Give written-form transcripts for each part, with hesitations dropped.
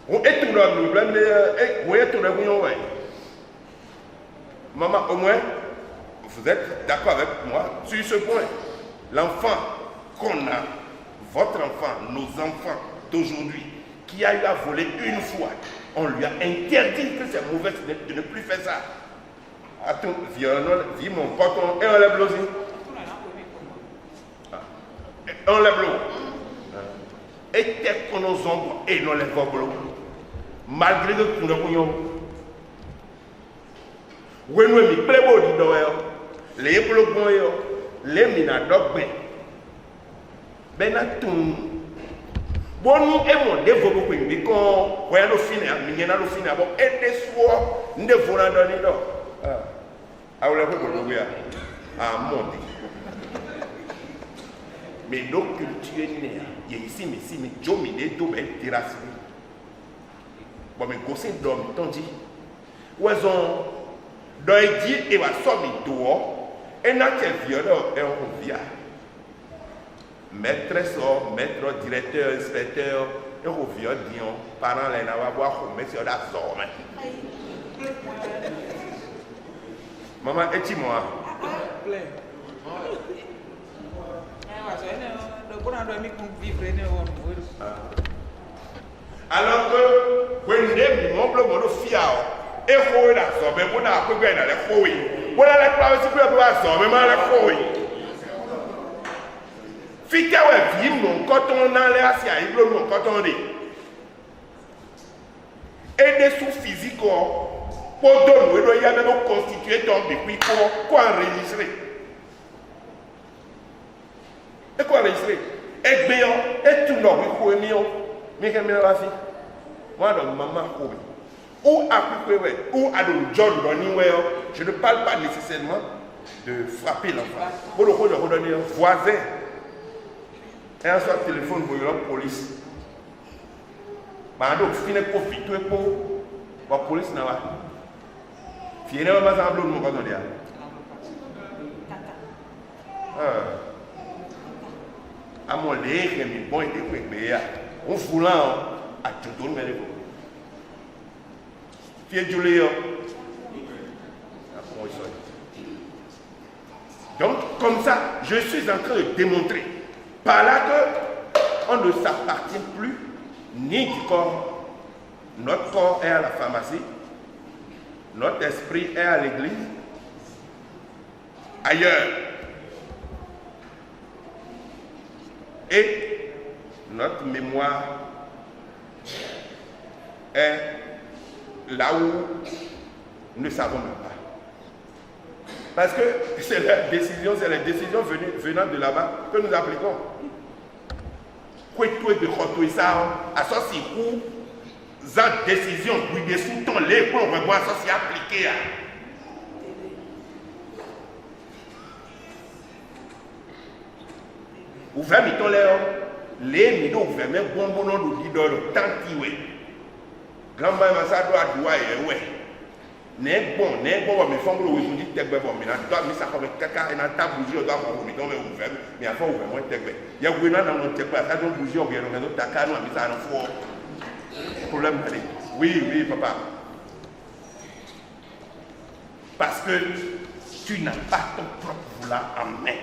On est tout dans nous, maman, au moins, vous êtes d'accord avec moi sur ce point. L'enfant qu'on a, votre enfant, nos enfants d'aujourd'hui, qui a eu à voler une fois, on lui a interdit que c'est mauvais de ne plus faire ça. Attends, viens mon coton et on lève l'eau. On lève l'eau. Et tel qu'on nous ombre et nous lève l'eau. Malgré que nous nous oui, nous sommes très beaux, les blocs, les minadocs, ben tout. Bon, nous aimons développer, mais quand on a le fin, on a le fin, bon, et des soirs, nous devons la donner. Ah, vous l'avez compris, ah, mon Dieu. Mais nos cultures, il y a ici, mais Dieu m'a dit, tout est terrassé. Bon, mais quand c'est d'homme, t'en dis, où est-ce dans les dit et va sortir dehors et n'a qu'un violeur et on vient maîtresse maître directeur inspecteur et on vient dire parents les n'a pas voir mais c'est la zone maman et moi alors que when they mon blog mon fiao et faut la somme pour na ko gbe na le fo yi wala la pa si pe ba somme ma le fo yi fite we vi mon coton na le asia iblo mon coton de et des sous physiques pour donner le ya même constituer ton depuis quoi enregistrer et quoi enregistrer et bien et tout non ko emion mi ke mi la fi moi donc maman ko ou à couper, ou à le John je ne parle pas nécessairement de frapper l'enfant. Pour le coup, de redonner un voisin. Et un soir, téléphone pour la police. Mais donc, il faut profiter pour la police. Il y a un peu de monde qui est à mon lait, il y a un bon idée. On fout là, à tout le monde. Donc, comme ça, je suis en train de démontrer par là qu'on ne s'appartient plus ni du corps. Notre corps est à la pharmacie, notre esprit est à l'église, ailleurs. Et notre mémoire est là où nous ne savons même pas. Parce que c'est les décisions venant de là-bas que nous appliquons. Quoi de retourner ça, à ça c'est où cette décision, oui, des sous-tons, les pour revoir ça c'est appliqué. Ouvert mettons les midos ouverts, même bon nom de l'idole, tant qu'il est. Grand-mère, ça doit ouais. N'est bon, mais faut que vous dites que bon, mais ça comme caca et dans ta bougie, on doit vous mettre ouvert, mais à fond ouvert, moi t'es il y a vous dans notre tête, ça donne bougie, on vient dans ta canne, mais ça en fort. Problème allez. Oui, papa. Parce que tu n'as pas ton propre vouloir en main.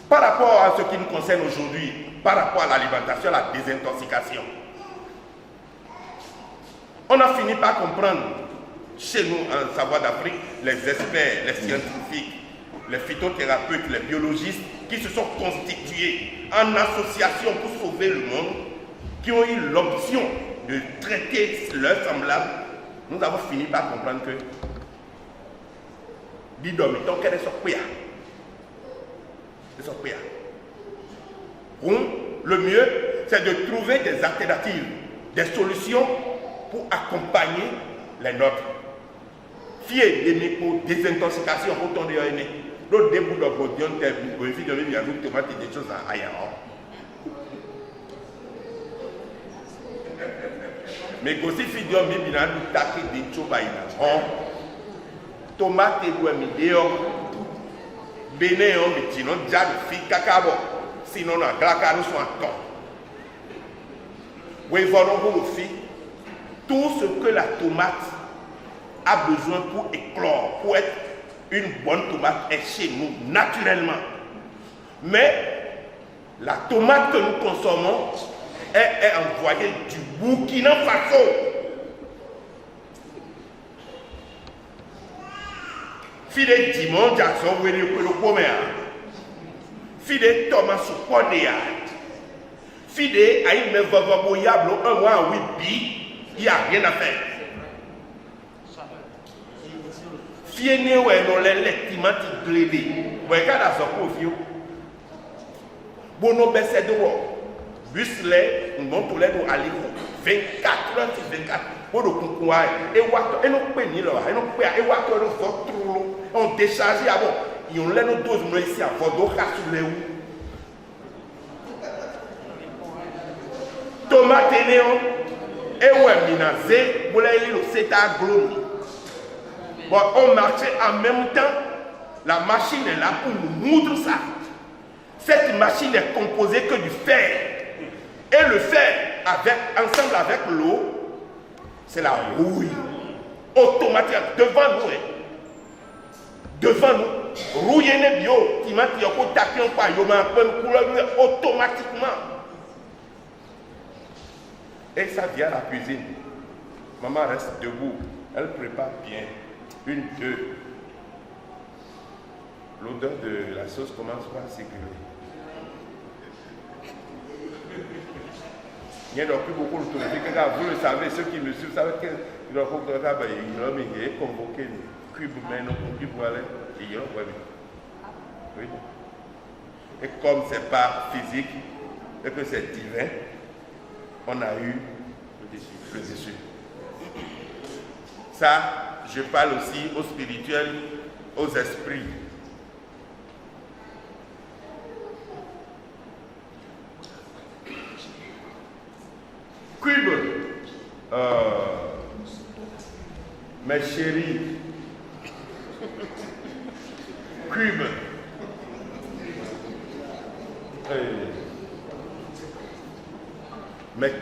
Par rapport à ce qui nous concerne aujourd'hui, par rapport à l'alimentation, à la désintoxication, on a fini par comprendre chez nous, en savoir d'Afrique, les experts, les scientifiques, les phytothérapeutes, les biologistes qui se sont constitués en association pour sauver le monde, qui ont eu l'option de traiter leurs semblables. Nous avons fini par comprendre que le mieux, c'est de trouver des alternatives, des solutions pour accompagner les nôtres. Fier des micros, désintoxication, autant de aînés. L'autre début de godion, il y a des choses à ailleurs. Mais aussi, il y a des choses à ailleurs. Tomate et doigt midéo. Béné, on met déjà le fil cacao. sinon la glace nous soit en temps. Oui, voilà pour le fait tout ce que la tomate a besoin pour éclore, pour être une bonne tomate est chez nous naturellement. Mais la tomate que nous consommons est envoyée du Burkina Faso. Fide Dimon Jackson, vous voyez le commerce. Fide Thomas Soukondéa. Fide Aïe Mevavoyable, un mois à 8 billes, il n'y a rien à faire. Fiene ouais non les timati glédé. Ouais quand à son confio. Bono besse de wo. Bus les on tous les do ali 24 heures sur 24. Bono kunkuwa e wato e no pe ni lo e no pe e wato no fo trulo. On décharge à bon. Ils ont les no 12 mois ici à Vodo Kasule ou. Tomate néon et ouais minazé, boule le c'est à gloni. Bon, on marchait en même temps, la machine est là pour nous moudre ça. Cette machine est composée que du fer. Et le fer, ensemble avec l'eau, c'est la rouille. Automatique, devant nous. Devant nous. Rouille n'est bio, timati yoko tapion pa yoma un couleur automatiquement. Et ça vient à la cuisine. Maman reste debout. Elle prépare bien. Une, deux. L'odeur de la sauce commence par circuler. Il n'y en a plus beaucoup de tourner. Vous le savez, ceux qui me suivent savent qu'il y a beaucoup de travail. Il a convoqué le cube, mais non, cube, voilà. Il y a oui. Et comme ce n'est pas physique et que c'est divin, on a eu le dessus. Ça, je parle aussi aux spirituels, aux esprits. Cube, mes chéris, cube, mais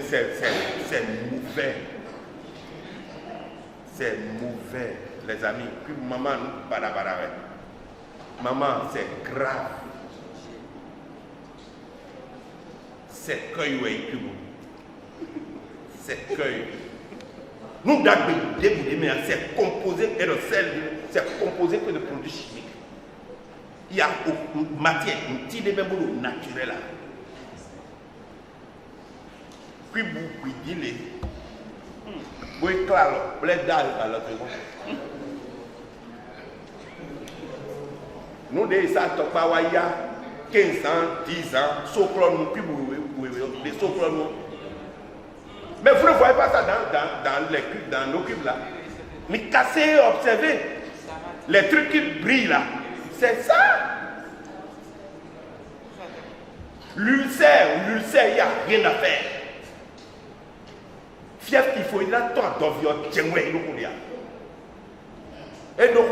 c'est mauvais. C'est mauvais, les amis. Cube, maman, nous, barabara. Maman, c'est grave. C'est cueil, oui, cube. C'est cueil. Nous, mais c'est composé, et le sel, c'est composé que de produits chimiques. Il y a une matière, une petite même naturelle là. Puis vous dites, oui, claro, les dalles à l'autre. Nous, ça, pas 15 ans, 10 ans, sopron, puis des soprons. Mais vous ne voyez pas ça dans nos cubes là. Mais cassez, observez. Les trucs qui brillent là, c'est ça. L'ulcère, il n'y a rien à faire. Fief qu'il faut, il a tant d'environ, et donc,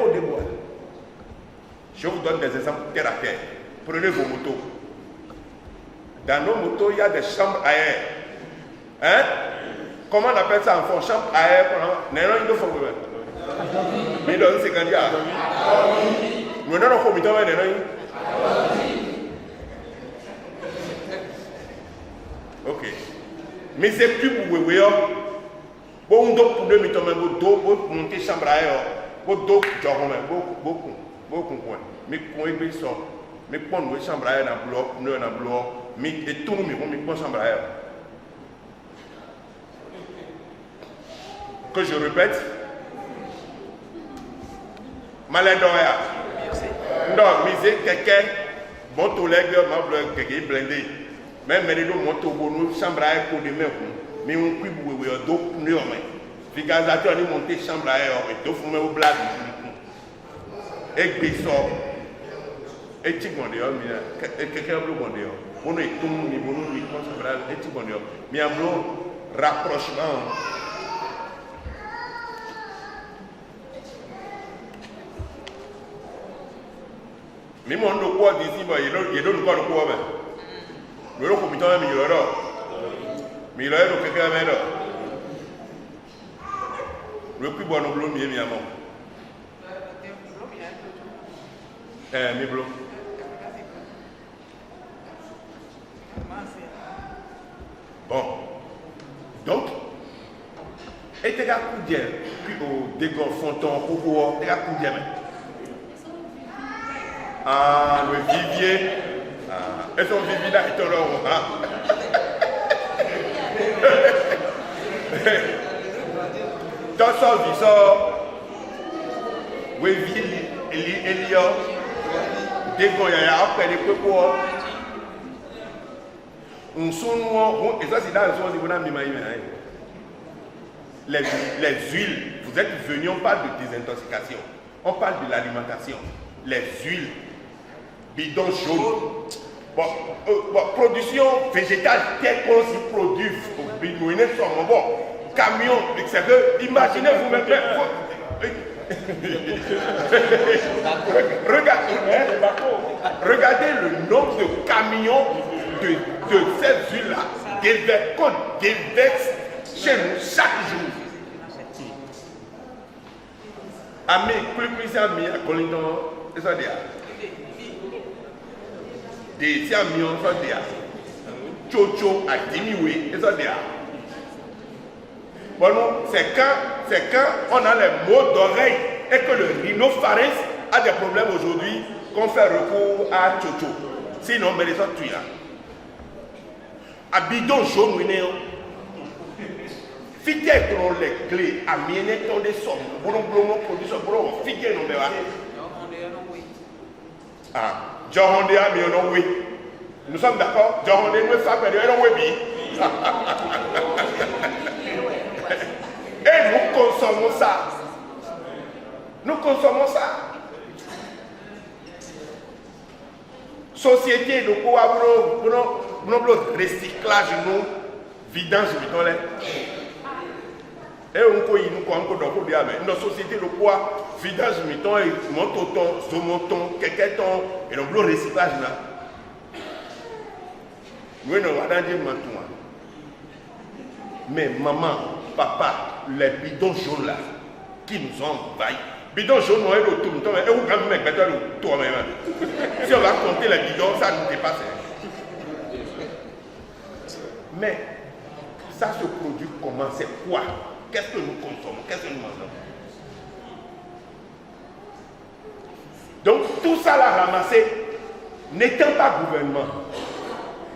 je vous donne des exemples terre à terre. Prenez vos motos. Dans nos motos, il y a des chambres à air. Hein? Comment on appelle ça en fond? Chambre à air. Mais dans ce cas-là, nous n'avons pas mis dans ok. Mais c'est plus pour vous. Bon, pour deux minutes, pour monter chambre à air. Beaucoup. Mais quand ils sont, mais quand nous chambre à air dans bloc, nous dans bloc, mais et tout nous mais chambre à air. Que je répète, malin d'oreille. Non, misé quelqu'un, bon tout les gars, ma quelqu'un blindé. Même les monte au bout, chambre à air pour demain, mais on peut vous deux nous mais. Figazation ni monter chambre à air et deux fumer au blague. Et puis sort. Et tu m'en dis, quelqu'un bleu m'en dit, on est tout le monde, on est chambre à air, et tu m'en dis, mais un bleu rapprochement. Mais mon quoi d'ici, il donne quoi le quoi. Le comité est millionnaire. Millionnaire, le quelqu'un est là. Le plus bon bleu, mieux, mieux, mon. Mi bleu. Bon. Donc, et tu as coup de puis au dégon fonton, coco, tu as coup de ah, le vivier. Ah, et son vivier là, est là. Dans son viseur, oui, il y a des goyas après les coco. On sonne, et ça c'est dans le sens de les huiles, vous êtes venus, on parle de désintoxication, on parle de l'alimentation. Les huiles, bidon jaune, production végétale telle qu'on s'y produit, bon, camion, c'est que, imaginez vous-même, regardez le nombre de camions de ces huiles-là, qu'on déverse chez nous chaque jour. Ami, plus ami, à Colindon, et ça dit. Des amis, ça dit. Chocho, à diminuer, et ça dit. Bon, c'est quand on a les maux d'oreille et que le rhinopharynx a des problèmes aujourd'hui qu'on fait recours à Chocho. Sinon, mais les autres tuent là. À bidon jaune, fidèle dans les clés, à mienner dans des sommes, pour production, pour fidèle dans les ah, John Honda, mais on oui. Nous sommes d'accord, John Honda, nous sommes d'accord, et nous consommons ça. Nous consommons ça. Société de quoi pour recyclage, nous, vidange, et on peut y nous encore dans notre société de quoi vidange, mettons, et monton, somonton, quelqu'un ton, et on peut recyclage là. Nous, nous allons dire maintenant. Mais maman, papa, les bidons jaunes là, qui nous ont envahis. Bidons jaunes, on est le tout, et vous quand même, toi-même. Si on va compter les bidons, ça nous dépasse. Mais ça se produit comment? C'est quoi? Qu'est-ce que nous consommons? Qu'est-ce que nous mangeons? Donc tout ça là ramassé, n'étant pas gouvernement,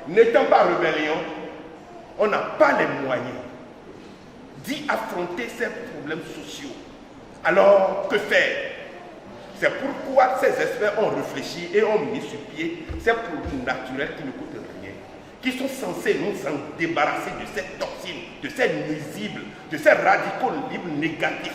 n'étant pas rébellion, on n'a pas les moyens d'y affronter ces problèmes sociaux. Alors, que faire? C'est pourquoi ces experts ont réfléchi et ont mis sur pied ces produits naturels qui ne coûtent rien, qui sont censés nous en débarrasser de ces toxines, de ces nuisibles, de ces radicaux libres négatifs.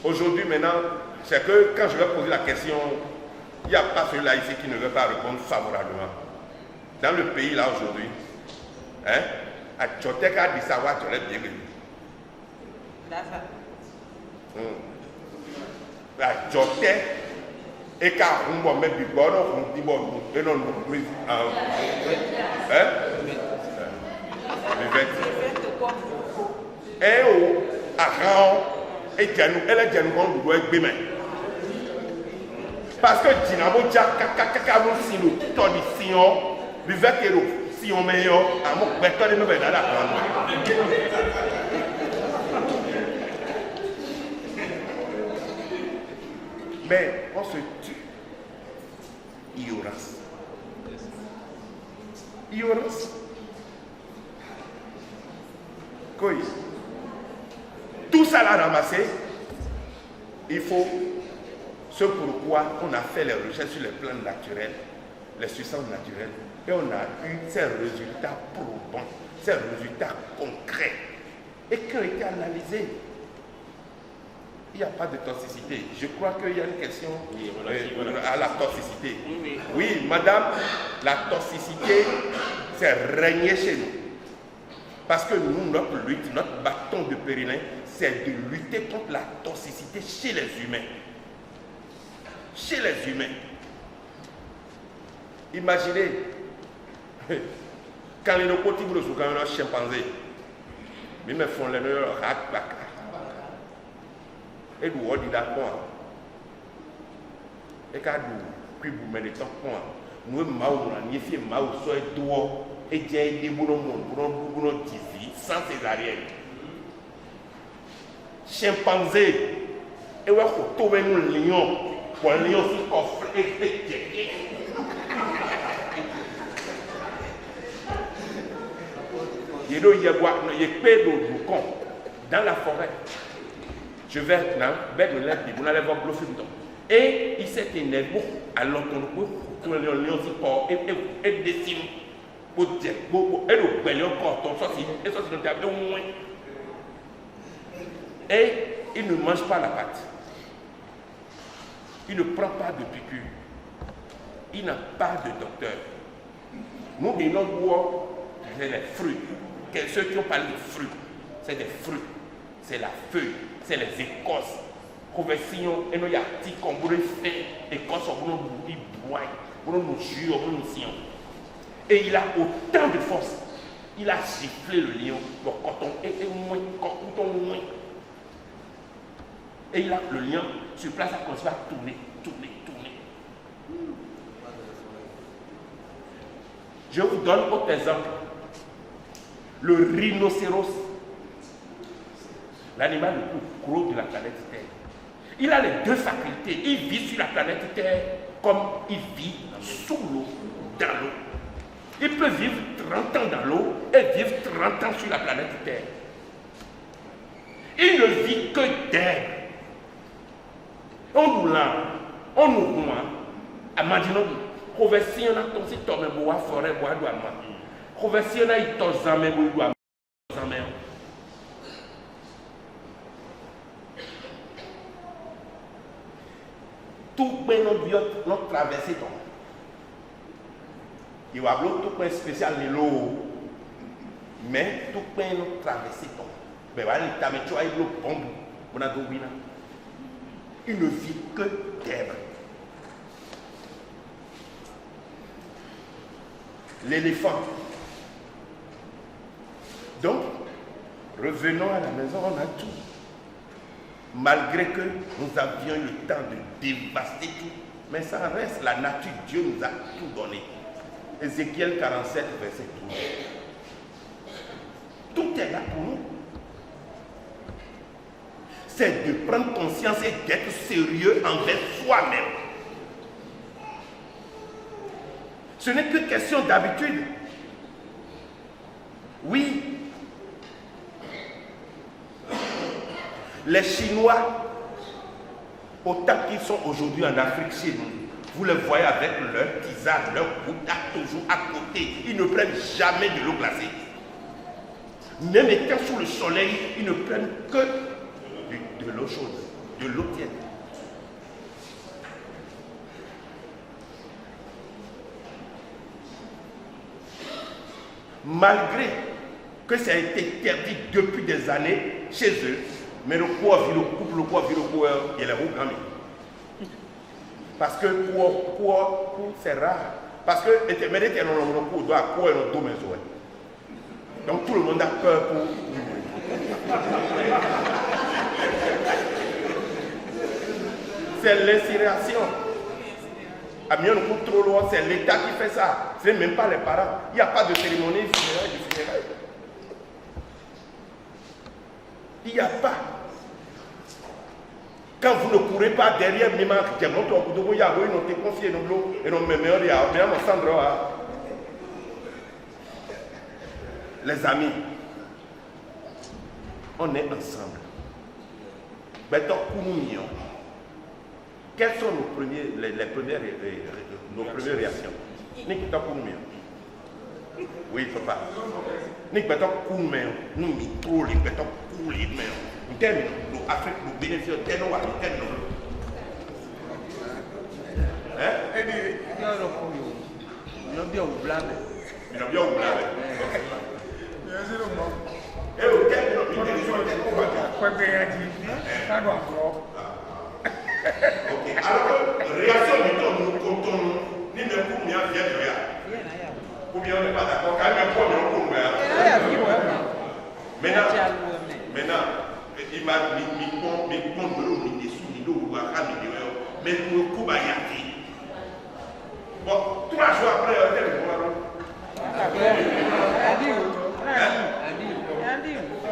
Aujourd'hui, maintenant, c'est que quand je vais poser la question, il n'y a pas celui-là ici qui ne veut pas répondre favorablement. Dans le pays, là, aujourd'hui, hein, à Tchotek, à Dissawa, tu l'as bien vu. À Tchotek, et car on va mettre du bon, on dit bon, et non, oui, hein, et au Aran, et Djanou, elle est Djanou, on doit être bémin. Parce que Dynamo Djakakakakabou Sino, Tony Sion, Vivetero, Sion Meilleur, à mon béton de nouvelles à la mais on se tue. Ignorance. Ignorance. Quoi? Tout ça là ramassé, il faut ce pourquoi on a fait les recherches sur les plans naturels, les substances naturelles, et on a eu ces résultats probants, ces résultats concrets, et qui ont été analysés. Il n'y a pas de toxicité. Je crois qu'il y a une question à la toxicité. Oui, madame, la toxicité, c'est régné chez nous. Parce que nous, notre lutte, notre bâton de pèlerin, c'est de lutter contre la toxicité chez les humains. Chez les humains. Imaginez, quand les côtés vous le sont quand même un chimpanzé, mais me font les rat. Et vous dites d'accord. Et quand vous mettez temps, nous et des sans ses arrières. Chimpanzé, et ouais, faut tomber nous lion, pour un lion sur coffre et il y a dans la forêt. Je vais vous n'allez voir bluffer dedans. Et il s'est énervé alors qu'on le lion sur corps et décime. Et il ne mange pas la pâte. Il ne prend pas de piqûre. Il n'a pas de docteur. Nous, c'est les fruits. Ceux qui ont parlé de fruits, c'est des fruits. C'est la feuille, c'est les écorces. Conversion, et nous y a petit qu'on pourrait faire écorce, on nous boit, on nous jure, on nous sien. Et il a autant de force. Il a giflé le lion. Donc quand on est moins, moins. Et il a le lion sur place, il commence à tourner. Je vous donne autre exemple. Le rhinocéros, l'animal le plus gros de la planète Terre. Il a les deux facultés. Il vit sur la planète Terre comme il vit sous l'eau, dans l'eau. Il peut vivre 30 ans dans l'eau et vivre 30 ans sur la planète Terre. Il ne vit que d'herbe. On nous voit, à Madino, conversion a ton site, mais bois, forêt, bois, doit man. Conversion a eu ton zamé, bois, zamé. Tout bien notre traversée, il va avoir tout point spécial de l'eau, mais tout point notre traversée, mais voilà, tu as eu l'eau bombe, on a d'où il ne vit que d'herbe. L'éléphant. Donc, revenons à la maison, on a tout. Malgré que nous avions eu le temps de dévaster tout, mais ça reste la nature. Dieu nous a tout donné. Ézéchiel 47, verset 12. Tout est là pour nous. C'est de prendre conscience et d'être sérieux envers soi-même. Ce n'est que question d'habitude. Oui. Les Chinois, autant qu'ils sont aujourd'hui en Afrique chez nous, vous les voyez avec leur tisane, leur bouddha toujours à côté. Ils ne prennent jamais de l'eau glacée. Même étant sous le soleil, ils ne prennent que de l'eau chaude, de l'eau tiède. Malgré que ça a été interdit depuis des années chez eux, mais le poids vit le couple, il est là où grand. Parce que pour c'est rare. Parce que donc tout le monde a peur pour. C'est l'incinération. Trop loin, c'est l'État qui fait ça. Ce n'est même pas les parents. Il n'y a pas de cérémonie funéraire. Il n'y a pas. Quand vous ne courez pas derrière les amis, on est ensemble. Quelles sont les premières réactions? Oui, papa. Nous Afrique, nous bénéficions de nous. Hein? Ok, alors réaction du temps, nous comptons, ni même pour bien vient de là. Ou bien on n'est pas d'accord, quand même, pour bien on peut. Maintenant, il m'a mis de l'eau, mis des sous, mis d'eau, mais pour le coup, il y a dit. Bon, 3 jours après, on est le voir.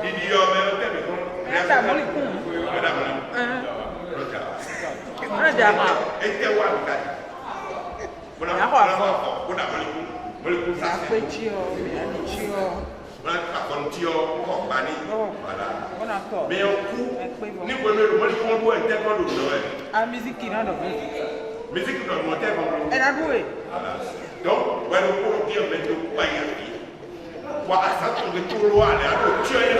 Il dit, oh, mais on est le voir. Mais au coup, ni vous le musique qui n'a pas musique qui n'a pas elle a joué. Donc, voilà, pour dire, mais de quoi il y a quoi à ça, on est tout loin, tu as une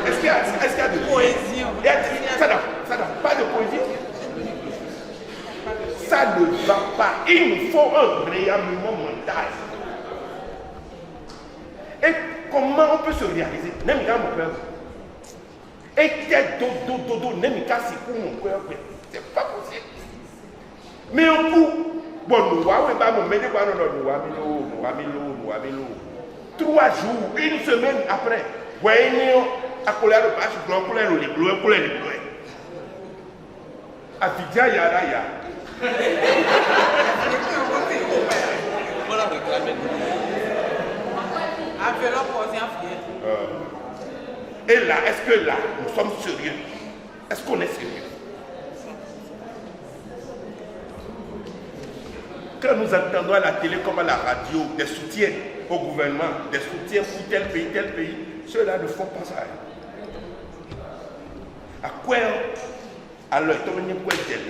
est-ce qu'il y a de poésie? Ça n'a pas de poésie. Ça ne va pas. Il nous faut un réarmement mental. Et comment on peut se réaliser? N'aime pas mon père. Et dodo, n'aime pas si pour mon père. C'est pas possible. Mais un coup, bon, nous voyons, nous 3 jours, 1 semaine après, voyez, à couleur de page, couleur les bleus. À Vidja Yaraya. Et là, est-ce que là, nous sommes sérieux? Est-ce qu'on est sérieux? Quand nous entendons à la télé comme à la radio des soutiens au gouvernement, des soutiens pour tel pays, ceux-là ne font pas ça. À quoi alors il tombe quoi tel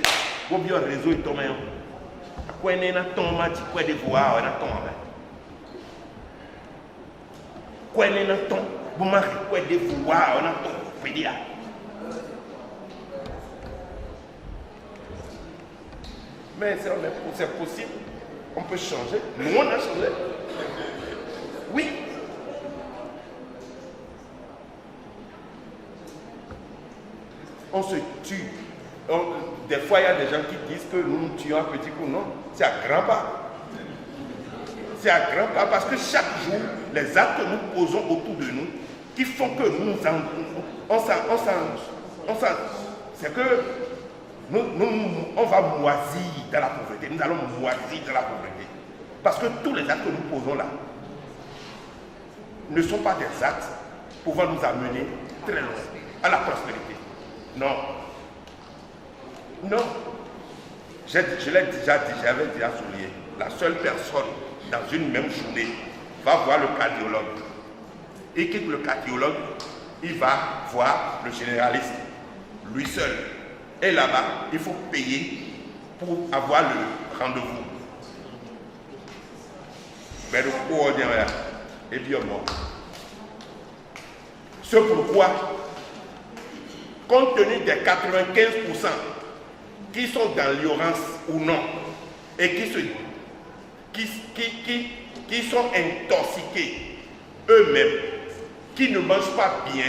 ou bien réseau il tombe à quoi il n'a tombe dit quoi de voir on a tombe quoi il n'a tombe vous marquez quoi de voir on a tombe pédia mais c'est possible on peut changer nous on a changé oui. On se tue. Des fois, il y a des gens qui disent que nous nous tuons à petit coup. Non, c'est à grand pas. C'est à grand pas parce que chaque jour, les actes que nous posons autour de nous, qui font que nous c'est que on va moisir dans la pauvreté. Nous allons moisir dans la pauvreté. Parce que tous les actes que nous posons là ne sont pas des actes pouvant nous amener très loin à la prospérité. Non. Non. Je l'ai déjà dit, j'avais déjà souligné. La seule personne dans une même journée va voir le cardiologue. Et quitte le cardiologue, il va voir le généraliste, lui seul. Et là-bas, il faut payer pour avoir le rendez-vous. Mais le coordinateur est bien mort. C'est pourquoi, compte tenu des 95% qui sont dans l'ignorance ou non, et qui sont intoxiqués eux-mêmes, qui ne mangent pas bien,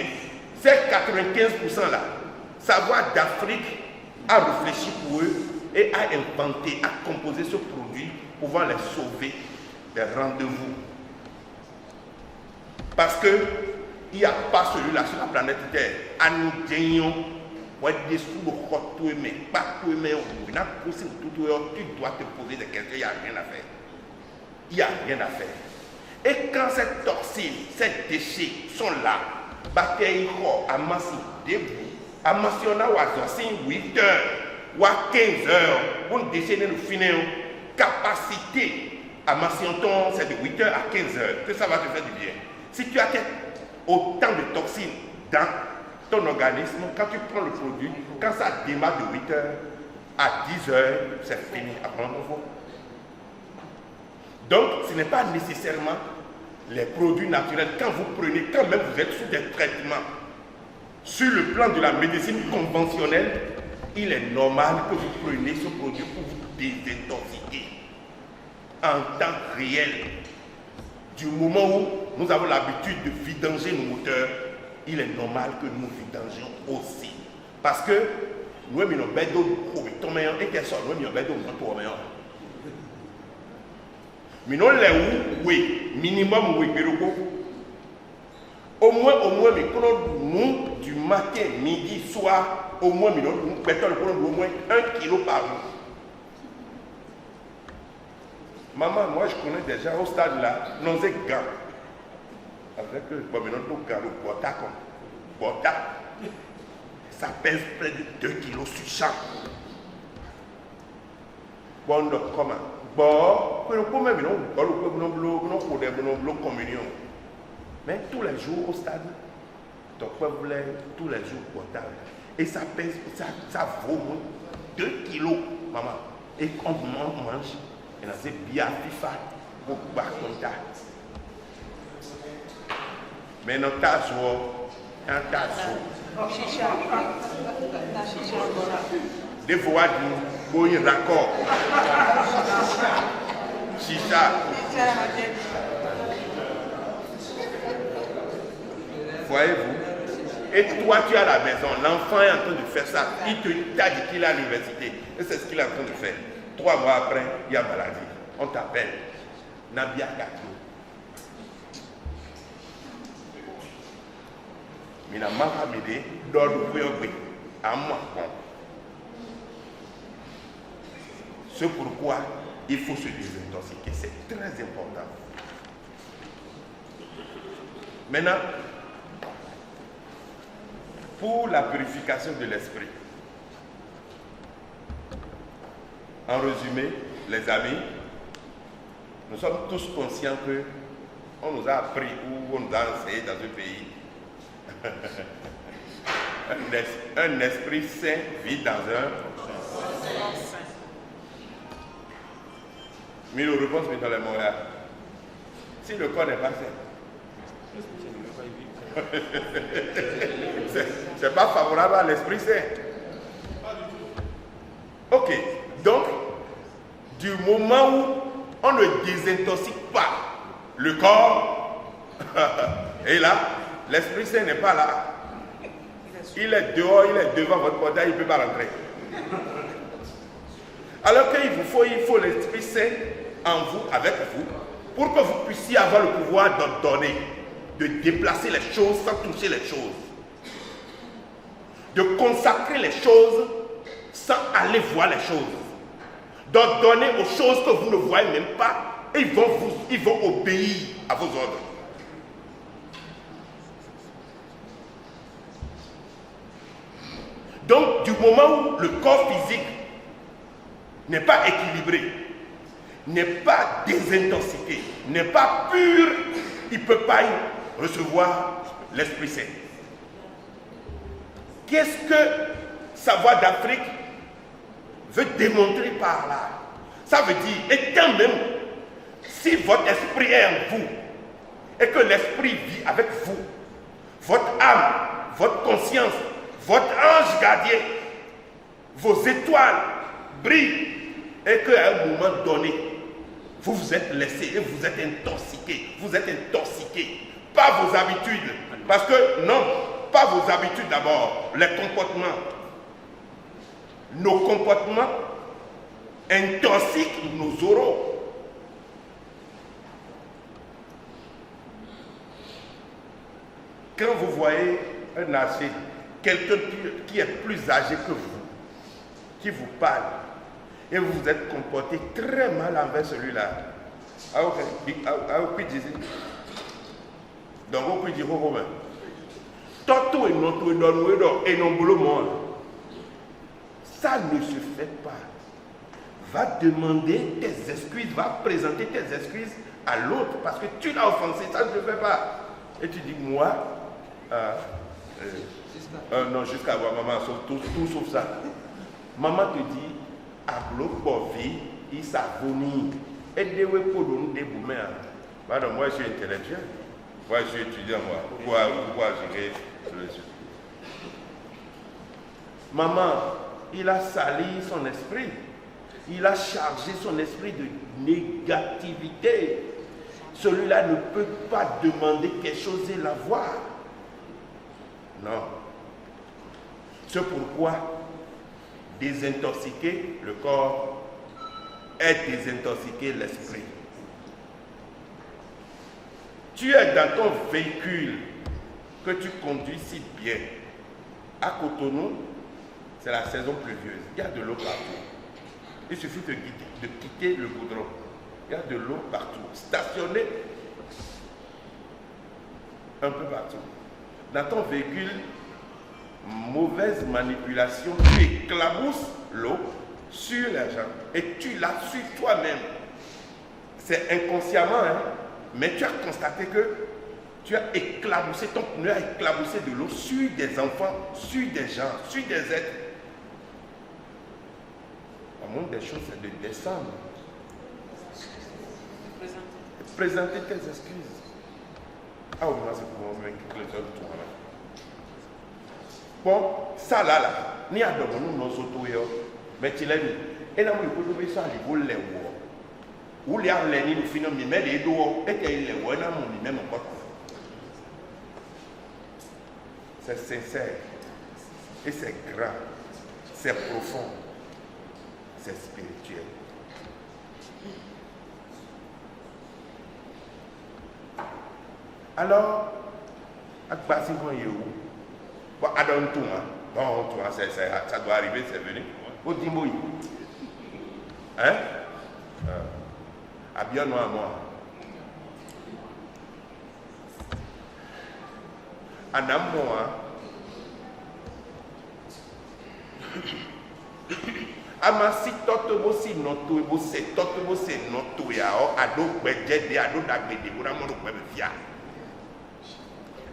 ces 95% là, Savoir d'Afrique a réfléchi pour eux et a inventé, a composé ce produit pouvant les sauver des rendez-vous. Parce que il n'y a pas celui-là sur la planète Terre. À nous gagnons, tu dois te poser des questions, il n'y a rien à faire. Il n'y a rien à faire. Et quand ces toxines, ces déchets sont là, bactéries, amassi, debout, amassi, on a 8 heures, ou 15 heures, on décide de finir, capacité, amassi, c'est de 8 heures à 15 heures, que ça va te faire du bien. Si tu as autant de toxines dans ton organisme, quand tu prends le produit, quand ça démarre de 8 heures à 10 heures, c'est fini, après nouveau. Donc, ce n'est pas nécessairement les produits naturels. Quand vous prenez, quand même vous êtes sous des traitements Sur le plan de la médecine conventionnelle, il est normal que vous preniez ce produit pour vous désintoxiquer en temps réel. Du moment où nous avons l'habitude de vidanger nos moteurs, il est normal que nous vidangions aussi. Parce que nous avons besoin de et qu'elle soit, nous avons besoin de mais non, oui, minimum, oui, au moins, mais nous, du matin, midi, soir, au moins, nous pétons au moins 1 kilo par jour. Maman, moi, je connais déjà au stade là, nous avons gants. Avec bon, maintenant, nous avons le bota comme bota. Ça pèse près de 2 kilos sur chaque. Bon, donc, comment? Bon, nous pouvons même nous communion. Mais tous les jours au stade, ton peuple tous les jours bota. Et ça pèse, ça vaut 2 kilos, maman. Et quand on mange, et là c'est bien FIFA pour battre contact. Mais dans ta joie, des fois, nous avons un raccord. Chicha. Voyez-vous? Et toi, tu es à la maison, l'enfant est en train de faire ça. Il t'a dit qu'il est à l'université. Et c'est ce qu'il est en train de faire. 3 mois après, il y a maladie. On t'appelle Nabia Kato. Mais la Mahamede doit l'ouvrir à moi. C'est pourquoi il faut se désintoxiquer. C'est très important. Maintenant, pour la purification de l'esprit, en résumé, les amis, nous sommes tous conscients que on nous a appris ou on nous a enseigné dans un pays un esprit saint vit dans un. Mais nous réponse dans les mots là. Si le corps n'est pas sain, c'est pas favorable à l'esprit saint. Ok, donc, du moment où on ne désintoxique pas le corps, et là, l'esprit saint n'est pas là. Il est dehors, il est devant votre portail, il ne peut pas rentrer. Alors qu'il faut l'esprit saint en vous, avec vous, pour que vous puissiez avoir le pouvoir d'ordonner, de déplacer les choses sans toucher les choses, de consacrer les choses sans aller voir les choses, d'ordonner aux choses que vous ne voyez même pas, et ils vont obéir à vos ordres. Donc, du moment où le corps physique n'est pas équilibré, n'est pas désintoxiqué, n'est pas pur, il ne peut pas y recevoir l'Esprit Saint. Qu'est-ce que Savoir d'Afrique veut démontrer par là? Ça veut dire, et quand même, si votre esprit est en vous, et que l'esprit vit avec vous, votre âme, votre conscience, votre ange gardien, vos étoiles brillent, et qu'à un moment donné, vous vous êtes laissé et vous êtes intoxiqué. Vous êtes intoxiqué. Pas vos habitudes. Parce que, non, pas vos habitudes d'abord, les comportements. Nos comportements intoxiquent nos oraux. Quand vous voyez un âgé, quelqu'un qui est plus âgé que vous, qui vous parle, et vous vous êtes comporté très mal envers celui-là. Donc, on peut dire, Toto et notre et non boulot monde. Ça ne se fait pas. Va demander tes excuses, va présenter tes excuses à l'autre parce que tu l'as offensé, ça ne se fait pas. Et tu dis, moi, non, jusqu'à voir maman, tout sauf ça. Maman te dit, Ablo Bovi, il s'abonne. Aidez-vous pour nous déboumer. Madame, moi je suis intellectuel. Moi je suis étudiant, moi. Pourquoi gérer sur le sujet? Maman, il a sali son esprit. Il a chargé son esprit de négativité. Celui-là ne peut pas demander quelque chose et l'avoir. Non. C'est pourquoi désintoxiquer le corps est désintoxiquer l'esprit. Tu es dans ton véhicule que tu conduis si bien. À Cotonou, c'est la saison pluvieuse. Il y a de l'eau partout. Il suffit de quitter le goudron. Il y a de l'eau partout. Stationné un peu partout. Dans ton véhicule, mauvaise manipulation, tu éclabousses l'eau sur les gens et tu la sur toi-même. C'est inconsciemment, hein, mais tu as constaté que tu as éclaboussé, ton pneu a éclaboussé de l'eau sur des enfants, sur des gens, sur des êtres. La moindre des choses, c'est de descendre. Présenter tes excuses. Ah, au moins, c'est pour moi, que les autres tout. Bon, ça là, ni à demander nous nos autos, mais tu l'as dit. Et là, il faut que ça arrive au lait. Ou les arlènes, nous finissons, mais les deux, et qu'il est ouais, là, mon même encore. C'est sincère, et c'est grand, c'est profond, c'est spirituel. Alors, à quoi c'est qu'on y est où? Bon, Adam tout, hein? Bon, tout, ça doit arriver, c'est venu. Au Dimboui. Hein? À bien à moi. Adam, moi. Amasi totobo si noto ebo se totobo se noto ya o ado gbeje de ado dagbede bo na mo ro pe fia.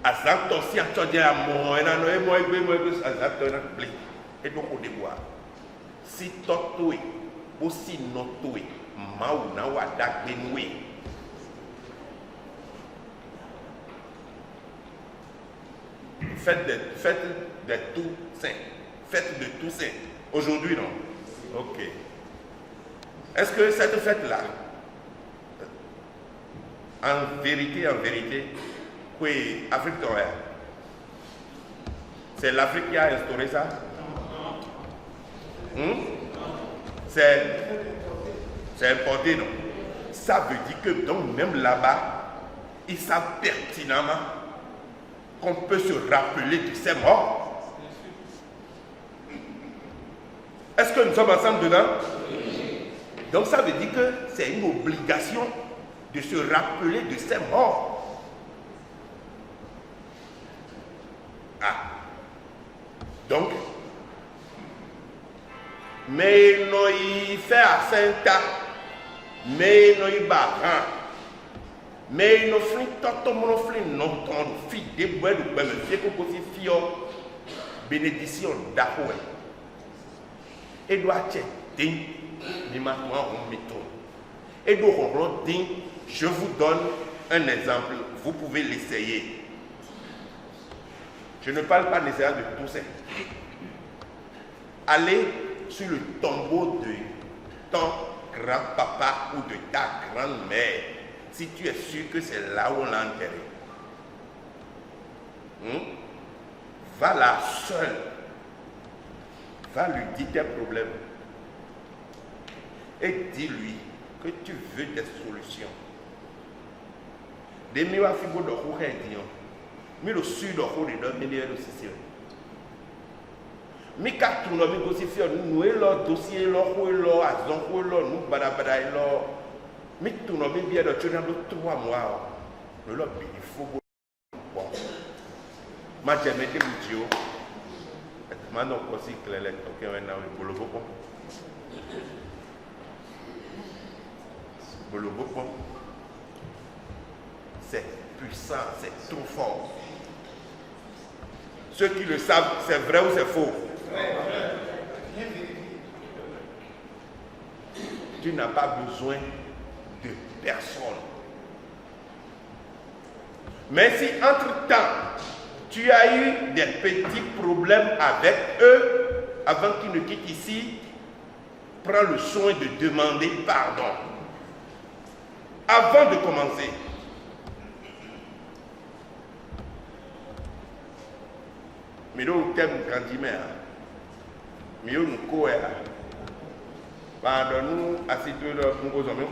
Asanto si atode amo ena no emo egbe asanto na pli e do ko de boa. Si toto e bo si noto e mawu na wa dagbe nwe. Faites de tout saint. Fête de tout saint. Aujourd'hui, non? Ok. Est-ce que cette fête-là, en vérité, oui, Afrique d'Orient, c'est l'Afrique qui a instauré ça? C'est importé, non? Ça veut dire que donc même là-bas, ils savent pertinemment qu'on peut se rappeler de ces morts. Est-ce que nous sommes ensemble dedans? Donc ça veut dire que c'est une obligation de se rappeler de ces morts. Ah. Donc, mais nous y fait à Saint-Ta, mais nous y barrant, mais nous faisons tout le monde fait non ton fille des bois de bois, mais c'est que aussi fille bénédiction d'Ahoue. Et doit être digne, mais maintenant on met tout. Et donc on digne, je vous donne un exemple, vous pouvez l'essayer. Je ne parle pas nécessairement de tout ça. Allez sur le tombeau de ton grand-papa ou de ta grand-mère, si tu es sûr que c'est là où on l'a enterré. Va là seul. Va lui dire tes problèmes. Et dis-lui que tu veux des solutions. Des miwa fibo de kou dion. Mi le sud de kou de don milieu de session. Mi ka tout no mi go si fi nous e lo dossier lo kou lo azon kou lo nous badabada lo. Mi tout no mi bien de tu na do 3 mois. Le lo bi il faut bon. Ma jamais te budio. Maintenant, aussi, clair, ok, maintenant, Boloboko. C'est puissant, c'est trop fort. Ceux qui le savent, c'est vrai ou c'est faux? Tu n'as pas besoin de personne. Mais si entre-temps, tu as eu des petits problèmes avec eux, avant qu'il ne quitte ici, prend le soin de demander pardon. Avant de commencer. Mais nous thème grandimère. Mais nous quoi? Pardonne-nous, assieds-toi là, nous nous sommes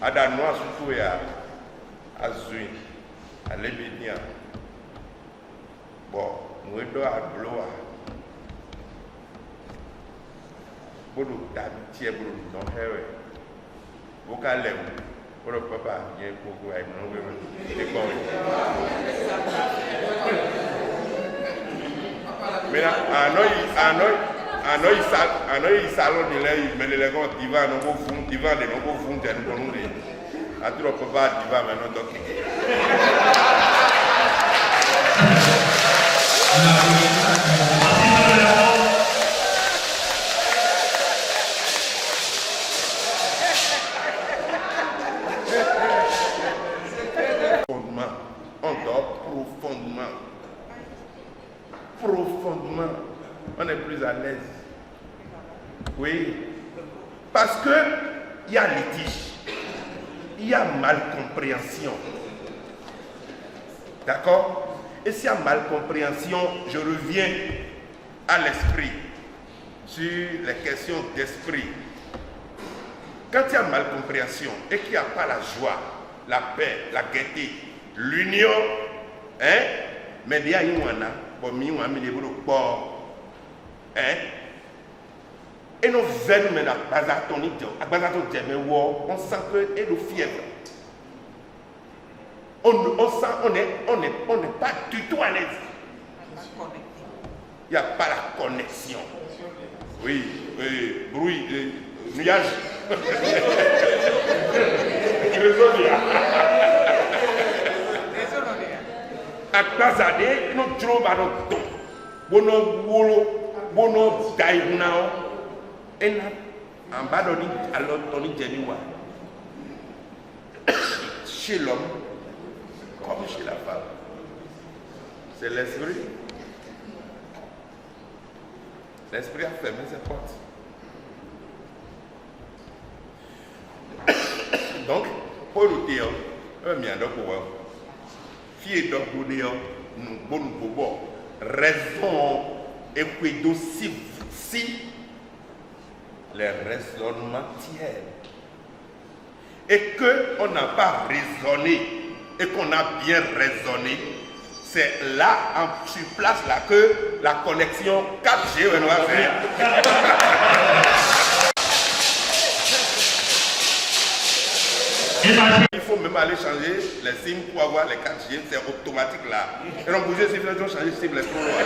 Adanoa surtout ya azui alebenia bon nous do agloa bodo d'amitié bodo non hewe boka lem bodo papa yen koko ay non we e kon mais Anoï salon de l'air, mais les gens divan, non go fun, divan de non go fun, t'es nous nous les. A trop papa divan maintenant donc. Profondément, on dort profondément, on est plus à l'aise. Oui, parce que il y a litige, il y a malcompréhension. D'accord? Et s'il y a malcompréhension, je reviens à l'esprit, sur les questions d'esprit. Quand il y a malcompréhension et qu'il n'y a pas la joie, la paix, la gaieté, l'union, hein? Mais il y a une et nous venons maintenant à on sent que et nous fièvre. On sent on n'est pas du tout à l'aise. Il n'y a pas la connexion. Oui, bruit, nuage. À Kazade, nous trouvons à notre bono daïnao. Et en bas de l'autre, chez l'homme, comme chez la femme, c'est l'esprit. L'esprit a fermé ses portes. Donc, pour le dire, nous raison et que si les raisonnements tiennent et qu'on n'a pas raisonné et qu'on a bien raisonné, c'est là, sur place, là que la connexion 4G va faire. Il faut même aller changer les SIM pour avoir les 4G, c'est automatique là. Et donc, bouger, si vous changer les SIM, les trop loin.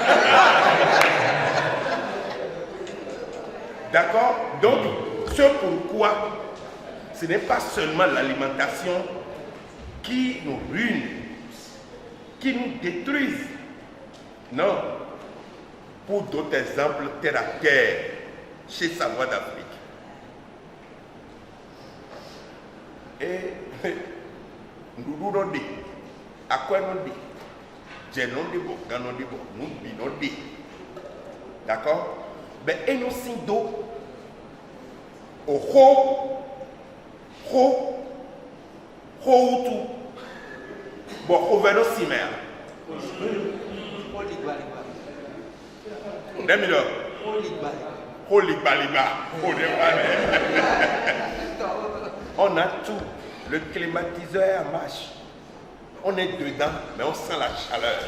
D'accord? Donc, ce pourquoi ce n'est pas seulement l'alimentation qui nous ruine, qui nous détruise. Non. Pour d'autres exemples, terre à terre, chez Savoie d'Afrique. Et nous nous dit, à quoi nous dit? J'ai non dit bon, nous dit bon, nous dit. D'accord? Mais et nous signes d'eau au haut tout. Bon, au vélo cimer. On a tout. Le climatiseur marche. On est dedans, mais on sent la chaleur.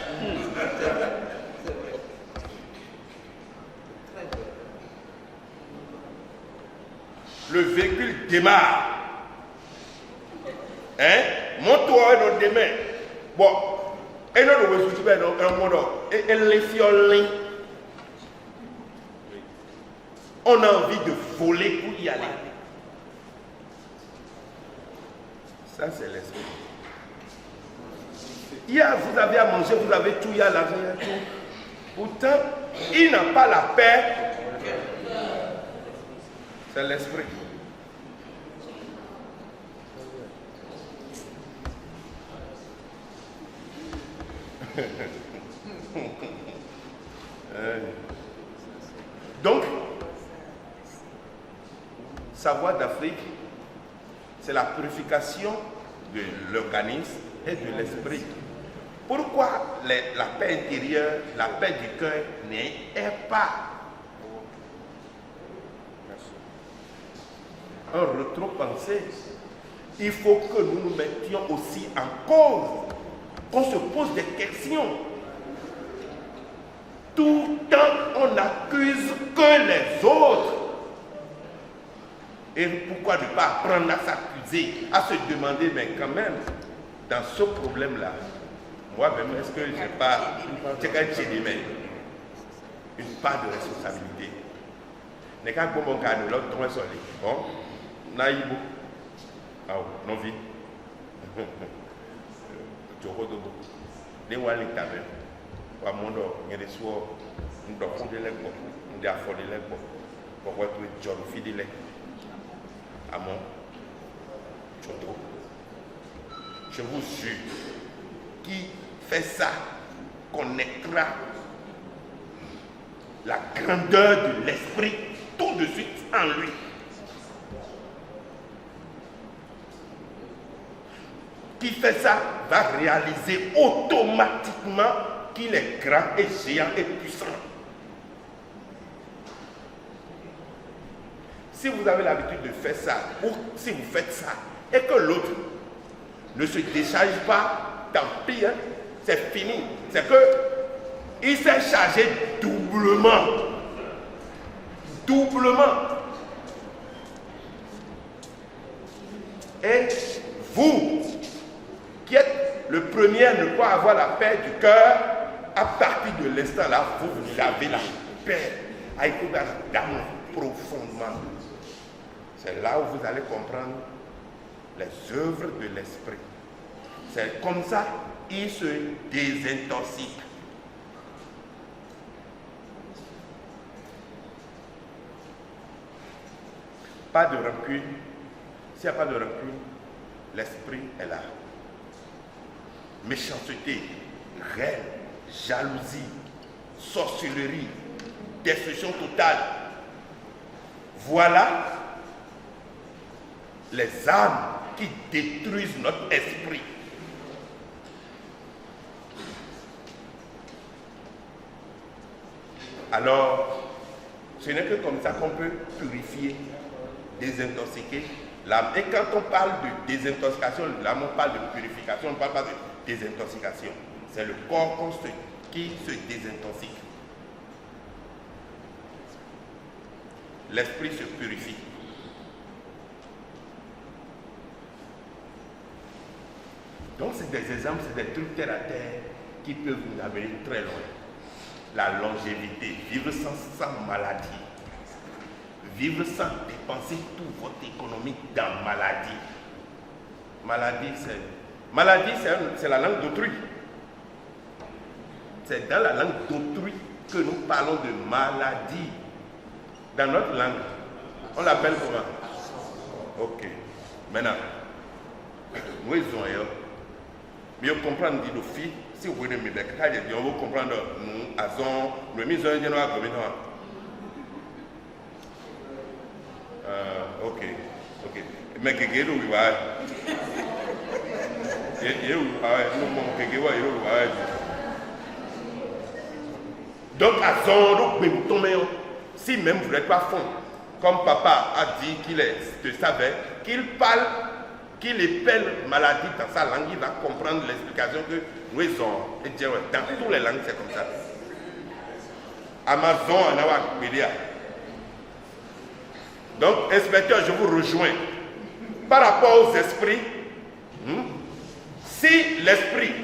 Le véhicule démarre. Hein? Monte-toi dans des mains. Bon. Et non, nous sommes dans un monde. Et les fiolins. On a envie de voler pour y aller. Ça, c'est l'esprit. Hier, vous avez à manger, vous avez tout, il y a l'argent, il y a tout. Pourtant, il n'a pas la paix. C'est l'esprit. Donc, sa voie d'Afrique, c'est la purification de l'organisme et de l'esprit. Pourquoi la paix intérieure, la paix du cœur n'est pas un retro-pensée? Il faut que nous nous mettions aussi en cause, qu'on se pose des questions. Tout le temps, on n'accuse que les autres. Et pourquoi ne pas apprendre à s'accuser, à se demander, mais quand même, dans ce problème-là, moi-même, est-ce que je n'ai pas une part de responsabilité? N'est qu'un bon cas de l'autre, trois soleils. Bon, naïbo. Ah, non, vite. Tu as beaucoup. Les wallets, tu as vu. Wa mondo ngere suo ndo fudele ko ndi afodele ko pourquoi tu es John fidèle amon choto. Je vous jure, qui fait ça connaîtra la grandeur de l'esprit tout de suite en lui. Qui fait ça va réaliser automatiquement qu'il est grand et géant et puissant. Si vous avez l'habitude de faire ça, ou si vous faites ça, et que l'autre ne se décharge pas, tant pis, hein, c'est fini. C'est que il s'est chargé doublement. Doublement. Et vous, qui êtes le premier à ne pas avoir la paix du cœur, à partir de l'instant là, vous avez la paix à écouter d'amour profondément. C'est là où vous allez comprendre les œuvres de l'esprit. C'est comme ça, il se désintoxique. Pas de rancune. S'il n'y a pas de rancune, l'esprit est là. Méchanceté, haine, jalousie, sorcellerie, destruction totale. Voilà les âmes qui détruisent notre esprit. Alors, ce n'est que comme ça qu'on peut purifier, désintoxiquer l'âme. Et quand on parle de désintoxication, l'âme, on parle de purification, on ne parle pas de désintoxication. C'est le corps qui se désintoxique. L'esprit se purifie. Donc c'est des exemples, c'est des trucs terre à terre qui peuvent nous amener très loin. La longévité, vivre sans maladie. Vivre sans dépenser toute votre économie dans maladie. Maladie, c'est la langue d'autrui. C'est dans la langue d'autrui que nous parlons de maladie. Dans notre langue, on l'appelle comment? Ok. Maintenant, nous sommes mieux comprendre dit filles, si vous voulez me dire, on va comprendre nous, azon, nous misons un général comme ça. Ok. Mais que vous voyez, donc si même vous n'êtes pas fond, comme papa a dit qu'il savait, qu'il parle, qu'il épelle maladie dans sa langue, il va comprendre l'explication que nous avons. Dans toutes les langues, c'est comme ça. Amazon en a pédia. Donc, inspecteur, je vous rejoins. Par rapport aux esprits, si l'esprit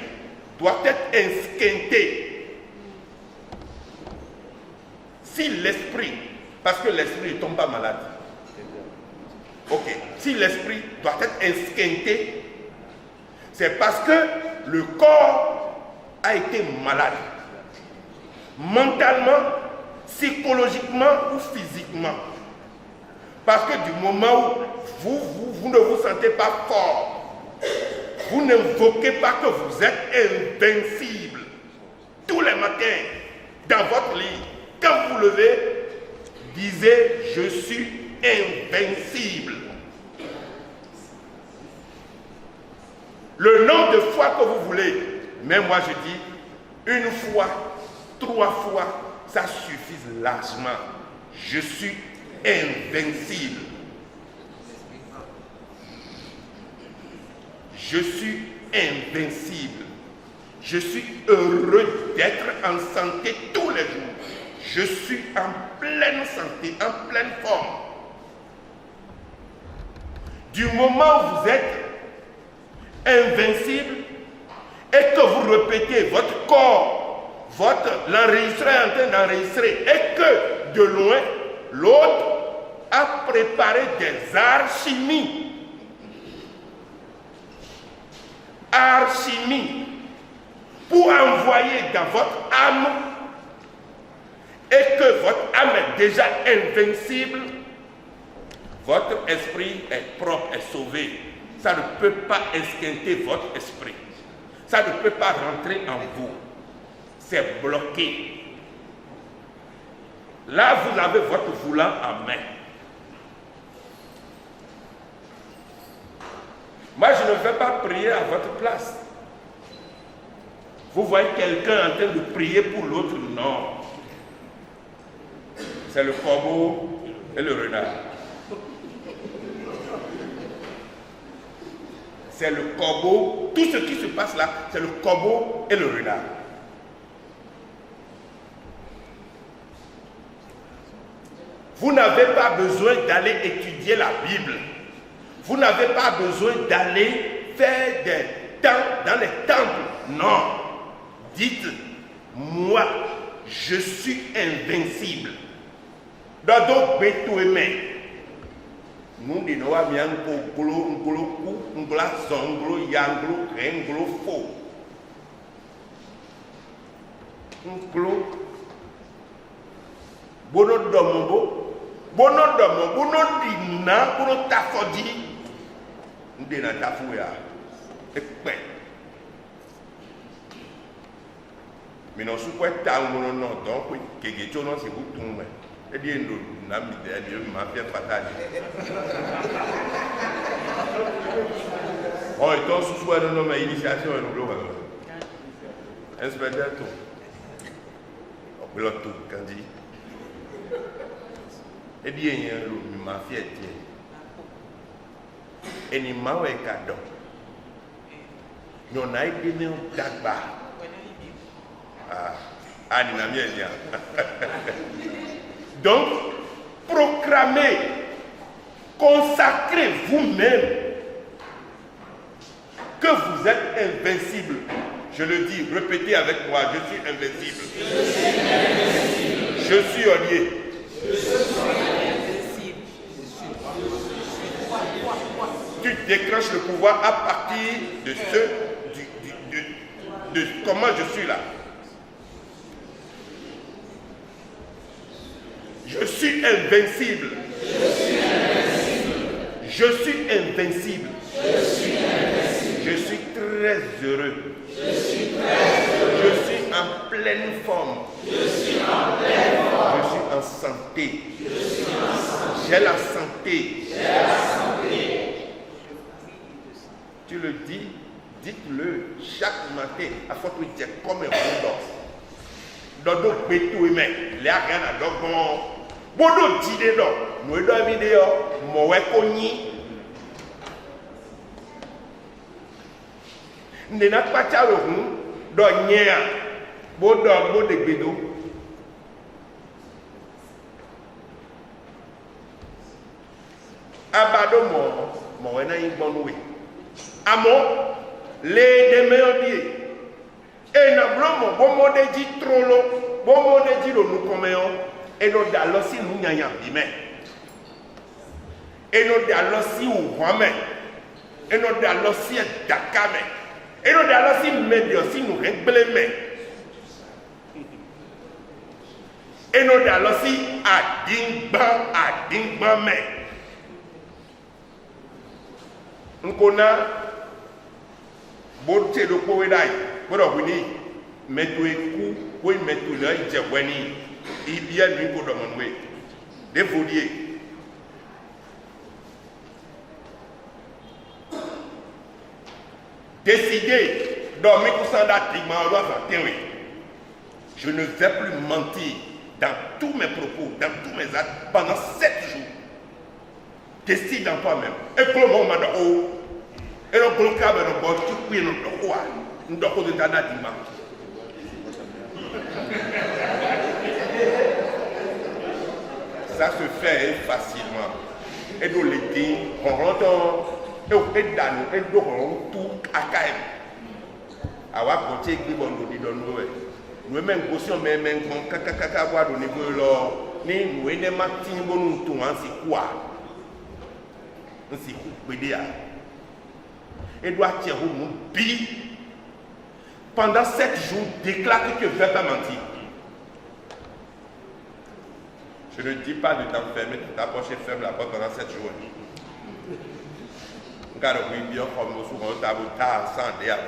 doit être esquinté, si l'esprit, parce que l'esprit ne tombe pas malade, ok, si l'esprit doit être esquinté, c'est parce que le corps a été malade, mentalement, psychologiquement ou physiquement. Parce que du moment où vous ne vous sentez pas fort, vous n'invoquez pas que vous êtes invincible. tous les matins, dans votre lit, quand vous levez, disez, je suis invincible. Le nombre de fois que vous voulez, mais moi je dis, une fois, 3 fois, ça suffit largement. Je suis invincible. Je suis invincible. Je suis heureux d'être en santé tous les jours. Je suis en pleine santé, en pleine forme. Du moment où vous êtes invincible et que vous répétez votre corps, l'enregistreur est en train d'enregistrer et que de loin, l'autre a préparé des alchimies. Alchimie pour envoyer dans votre âme et que votre âme est déjà invincible, votre esprit est propre, est sauvé. Ça ne peut pas esquinter votre esprit. Ça ne peut pas rentrer en vous. C'est bloqué. Là, vous avez votre volant en main. Moi, je ne vais pas prier à votre place. Vous voyez quelqu'un en train de prier pour l'autre, non. C'est le corbeau et le renard. C'est le corbeau, tout ce qui se passe là, c'est le corbeau et le renard. Vous n'avez pas besoin d'aller étudier la Bible. Vous n'avez pas besoin d'aller faire des temps dans les temples. Non. Dites, moi, je suis invincible. Dans d'autres béto aimé. Nous disons, nous mais non, si vous avez un donc, c'est vous tout. Et bien, nous avons fait fatal. Oh, et donc, si vous avez une initiation, inspecteur tout. On peut tout, quand dit. Et bien, nous avons fait et nous avons fait cadeau. Nous avons été un dagba. Donc, proclamez, consacrez vous-même que vous êtes invincible. Je le dis, répétez avec moi, je suis invincible. Je suis Olivier. Tu déclenches le pouvoir à partir de de comment je suis là. Je suis invincible. Je suis invincible. Je suis très heureux. Je suis en pleine forme. Je suis en santé. J'ai la santé. Tu le dis, dites-le chaque matin. À fois que tu es comme un bulldog. Dans d'autres bétos, mais les rien à donc bono dide do no do video mo we konyi ne na pacha ro hu do nyea bo de gbedo abado mo we na yin gbonu we amo le de me odie e na blomo bo mo de ji trolo bo mo de ji ro nu komeo et nous allons si nous n'y a bimé. Et nous allons si ou Wame. Et nous allons si Dakame. Et nous allons si Médio si nous réglons. Et nous allons si Adingba me. Nous connaissons Bote de Kowedaï. Voilà, oui. mettez coup, oui, mettez le jabouani, il y a lui pour demander. Défolier. Décidez, dormir pour ça d'activement, je ne vais plus mentir dans tous mes propos, dans tous mes actes pendant 7 jours. Décide dans toi-même. Et pour le moment, et le bloc à le bord, tu peux nous voir. Nous devons de ta ça se fait facilement. Et nous le disons, on rentre, et on fait dans nous, et nous rentrons tout à Kaem. Awa côté qui bon nous dit dans nous. Nous même caution mais même kaka voir au niveau là, ni nous ne matin bon nous tout en c'est quoi? On s'y coupe de et doit tirer mon bi pendant 7 jours déclare que tu ne vas pas mentir. Je ne dis pas de t'enfermer, de t'approcher ferme la porte pendant 7 jours. Car oui, bien comme nous souvent tabou tard sans dire.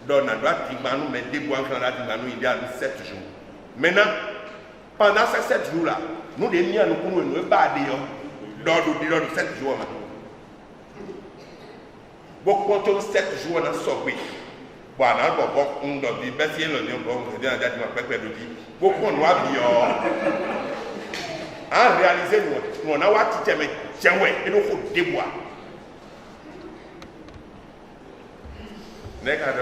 Donc, on doit nous mettre des bois dans la nous il y a 7 jours. Maintenant, pendant ces 7 jours-là, nous les mis à nous pour nous barder dans 7 jours. Beaucoup de 7 jours, on a sauvé. Bon, on a dit, ben si on a dit, beaucoup de noirs, en réalité, nous on a dit, tiens, ouais, et nous faut des bois. N'est-ce pas?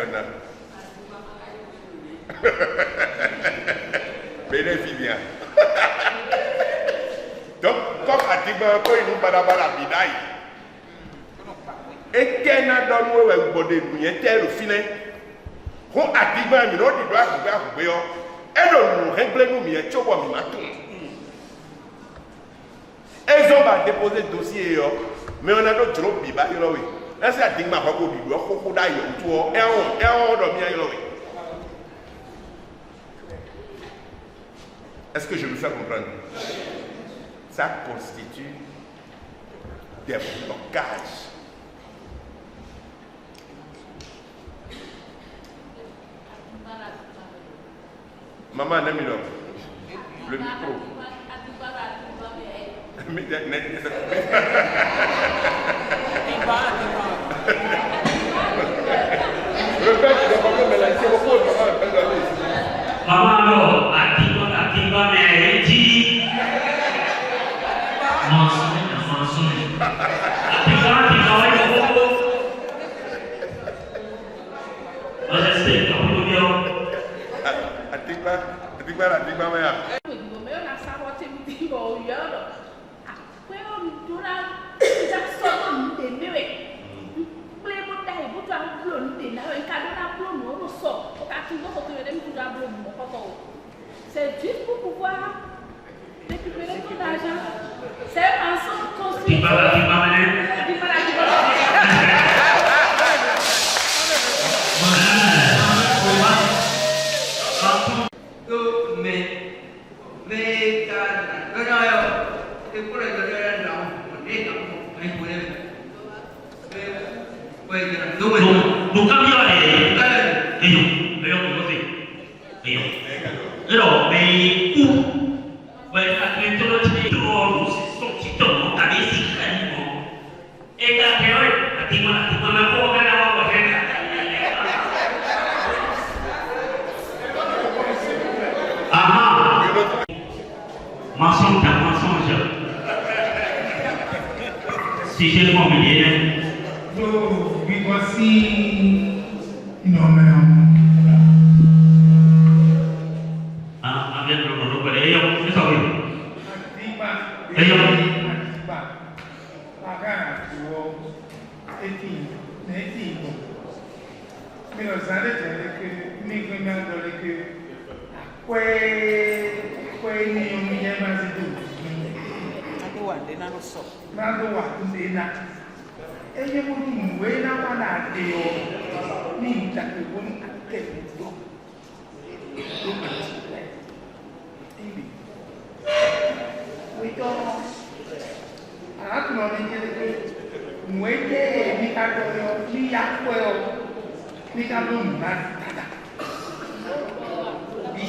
Bénéfice bien. Donc, comme à Tigba, quand il nous parle de la bidaille, et qu'il y a dans nous, il y a le filet. Quand à Tigba, il y a et nous régler nous, il y a ils ont déposé le dossier, mais on a d'autres gens qui ont dit, est-ce que Tigba va vous dire, est-ce que je me fais comprendre? Ça constitue des blocages. Maman, le micro. Maman, alors, Atiba, mais dit mensonge. Atiba, c'est juste pour pouvoir récupérer ton argent. C'est un ensemble construit. Mensonge. Si j'ai formulé, oui, voici une homme. avec le protocole, et on fait ça. Muete mi carro, mi acuerdo. ní ká lóhùn láti dada bí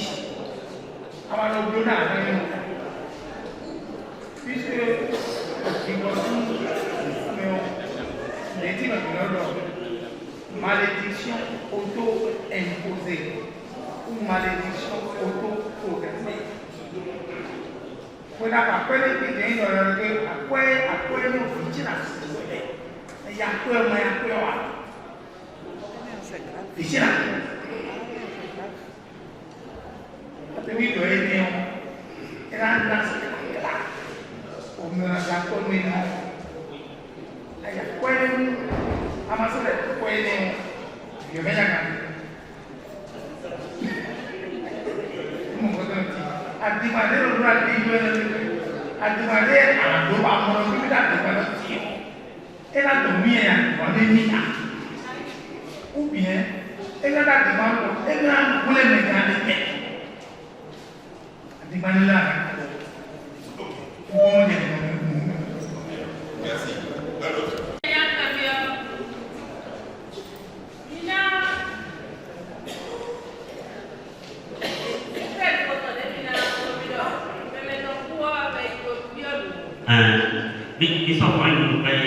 àwọn ọgbọ́n náà lẹ́yìn bí ṣe ìwọ̀n sí les tirs de l'ordre, malédiction auto-imposée ou malédiction auto-programmée. Pour la rappel, il y a une heure que après nous vigilance, il y a quoi mais il y a quoi vigilance. Tapi itu ini, era nasi kelak, umur zakon ini. Aya kwenu amasore kwenu yomenya kan mungoto ti adimade ro ra di yone adimade ado ba mo bi da de ba ti ela do mi ya o de ni a ou bien ela da de ma ko ela kule me kan de ke adimade la ko mo de merci. Đi sau quanh về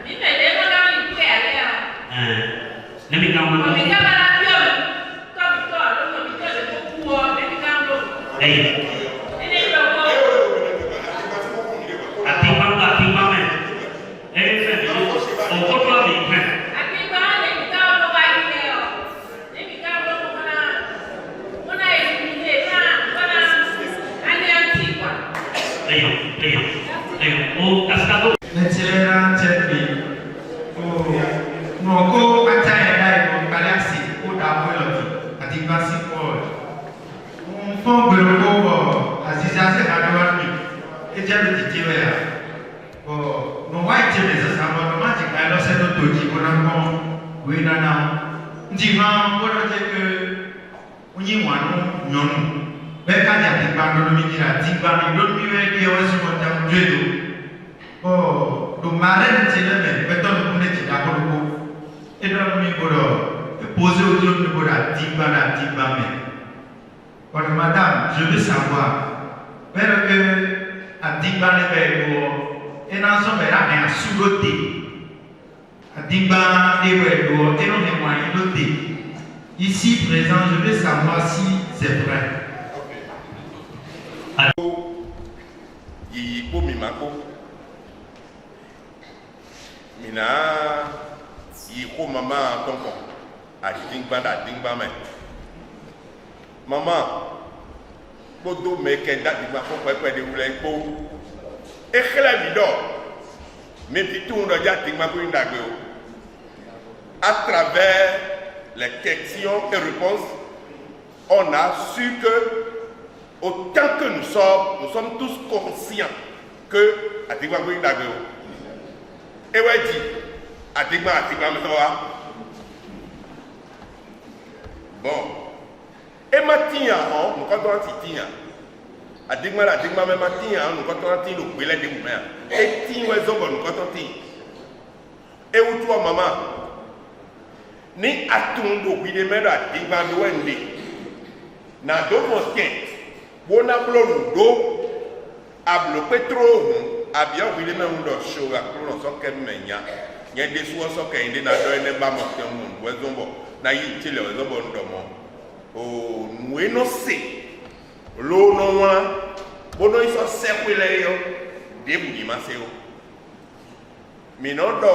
Đi về đấy nó đang bị kẻ đấy à? Nếu mình không Còn mình các bạn đã chưa có bị tỏa luôn rồi mình chưa được có cua để mình cam luôn. đây Thế nên đâu có tiếng băng này em phải ổ cốt lo mình hả anh đi qua để mình cao đâu bay đi nèo. Để mình cao đâu mà con này mình để ra con anh em chỉ quả. đây không ô cascado Netileran Chepi, Moko Ataya Dai, Galaxy, Oda Melody, Adivasi Paul. Fond Belobo, Aziza Adouani, et Diable de Tiwea. No white Jesus, I'm on magic, I lost a lot to Jikonamo, Winana. Divan, what I take Uniwano, Nono. Becca Jatiban, Dominica, Tiban, don't be ready, I was what I'm doing. Oh, le marin c'est le même. Maintenant, on est d'accord. Et donc, on est posé autour de la Tibana. Alors, madame, je veux savoir, parce que à Tibana, et dans son verre, il y a un sous-loté. À Tibana, et on est moyen loté. Ici présent, je veux savoir si c'est vrai. Mina yiko mama tonko adingba me mama bodo meke dadingba ko pepe de wule po ekhle bido me bitou ndo ja dingba ko indagbe o à travers les questions et réponses on a su que autant que nous sommes tous conscients que adingba ko indagbe o Eweji, adigba metoa. Bon. E matinha on, nous quand on titinha. Adigba me matinha, nous quand on tin le gbele de mo. E tin we zombo nous quand on tin. E utu mama. Ni atundo gbide mero adigba do wende. Na do mo ken. Wona blo do ablo petro abia wili me ndo show akro so ke menya nye de suo so ke inde na do ne ba mo ke mu wezombo na yi chile wezombo ndo mo o nwe no se lo no wa bono iso se kwile yo de bu di maseo mi no do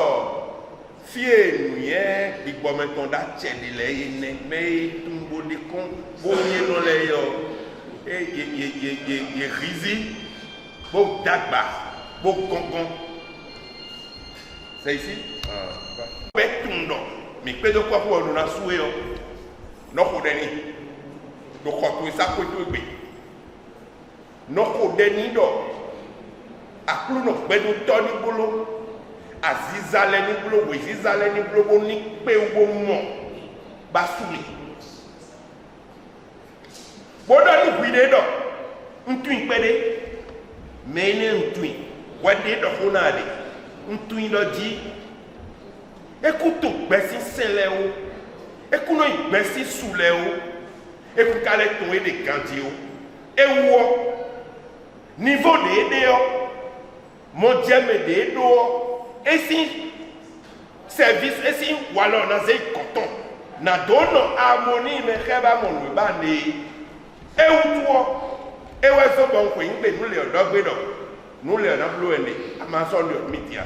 fie nuye digbo me ton da che de le ne me tumbo de kon bo ye no le yo e ye rizi bo dagba Bon concon. C'est ici? Betundo. Mais que de quoi pour nous la soué? Non, pour Denis. Donc, quand tu es ça, tu es bien. Non, pour Denis, à plus de Bédou Tony Boulot, à Zizaleni Boulot, oui, Zizaleni Boulot, Bonic, Péouboumon, Bassouli. Bon, dans le vidéo, un twin pédé, mais il est un twin. Wade do honade ntuin do di ekuto gbesi sele o Et qu'on a une baisse sous les hauts. Et qu'on a les des candios. Et où niveau des dehors, mon Dieu me des dehors. Et si service, et si ou alors on a des coton, na donne harmonie, mais qu'est-ce que mon bandé. Et où toi, et où est-ce que bon, nous les dogmes, nous les avons à ma son de média.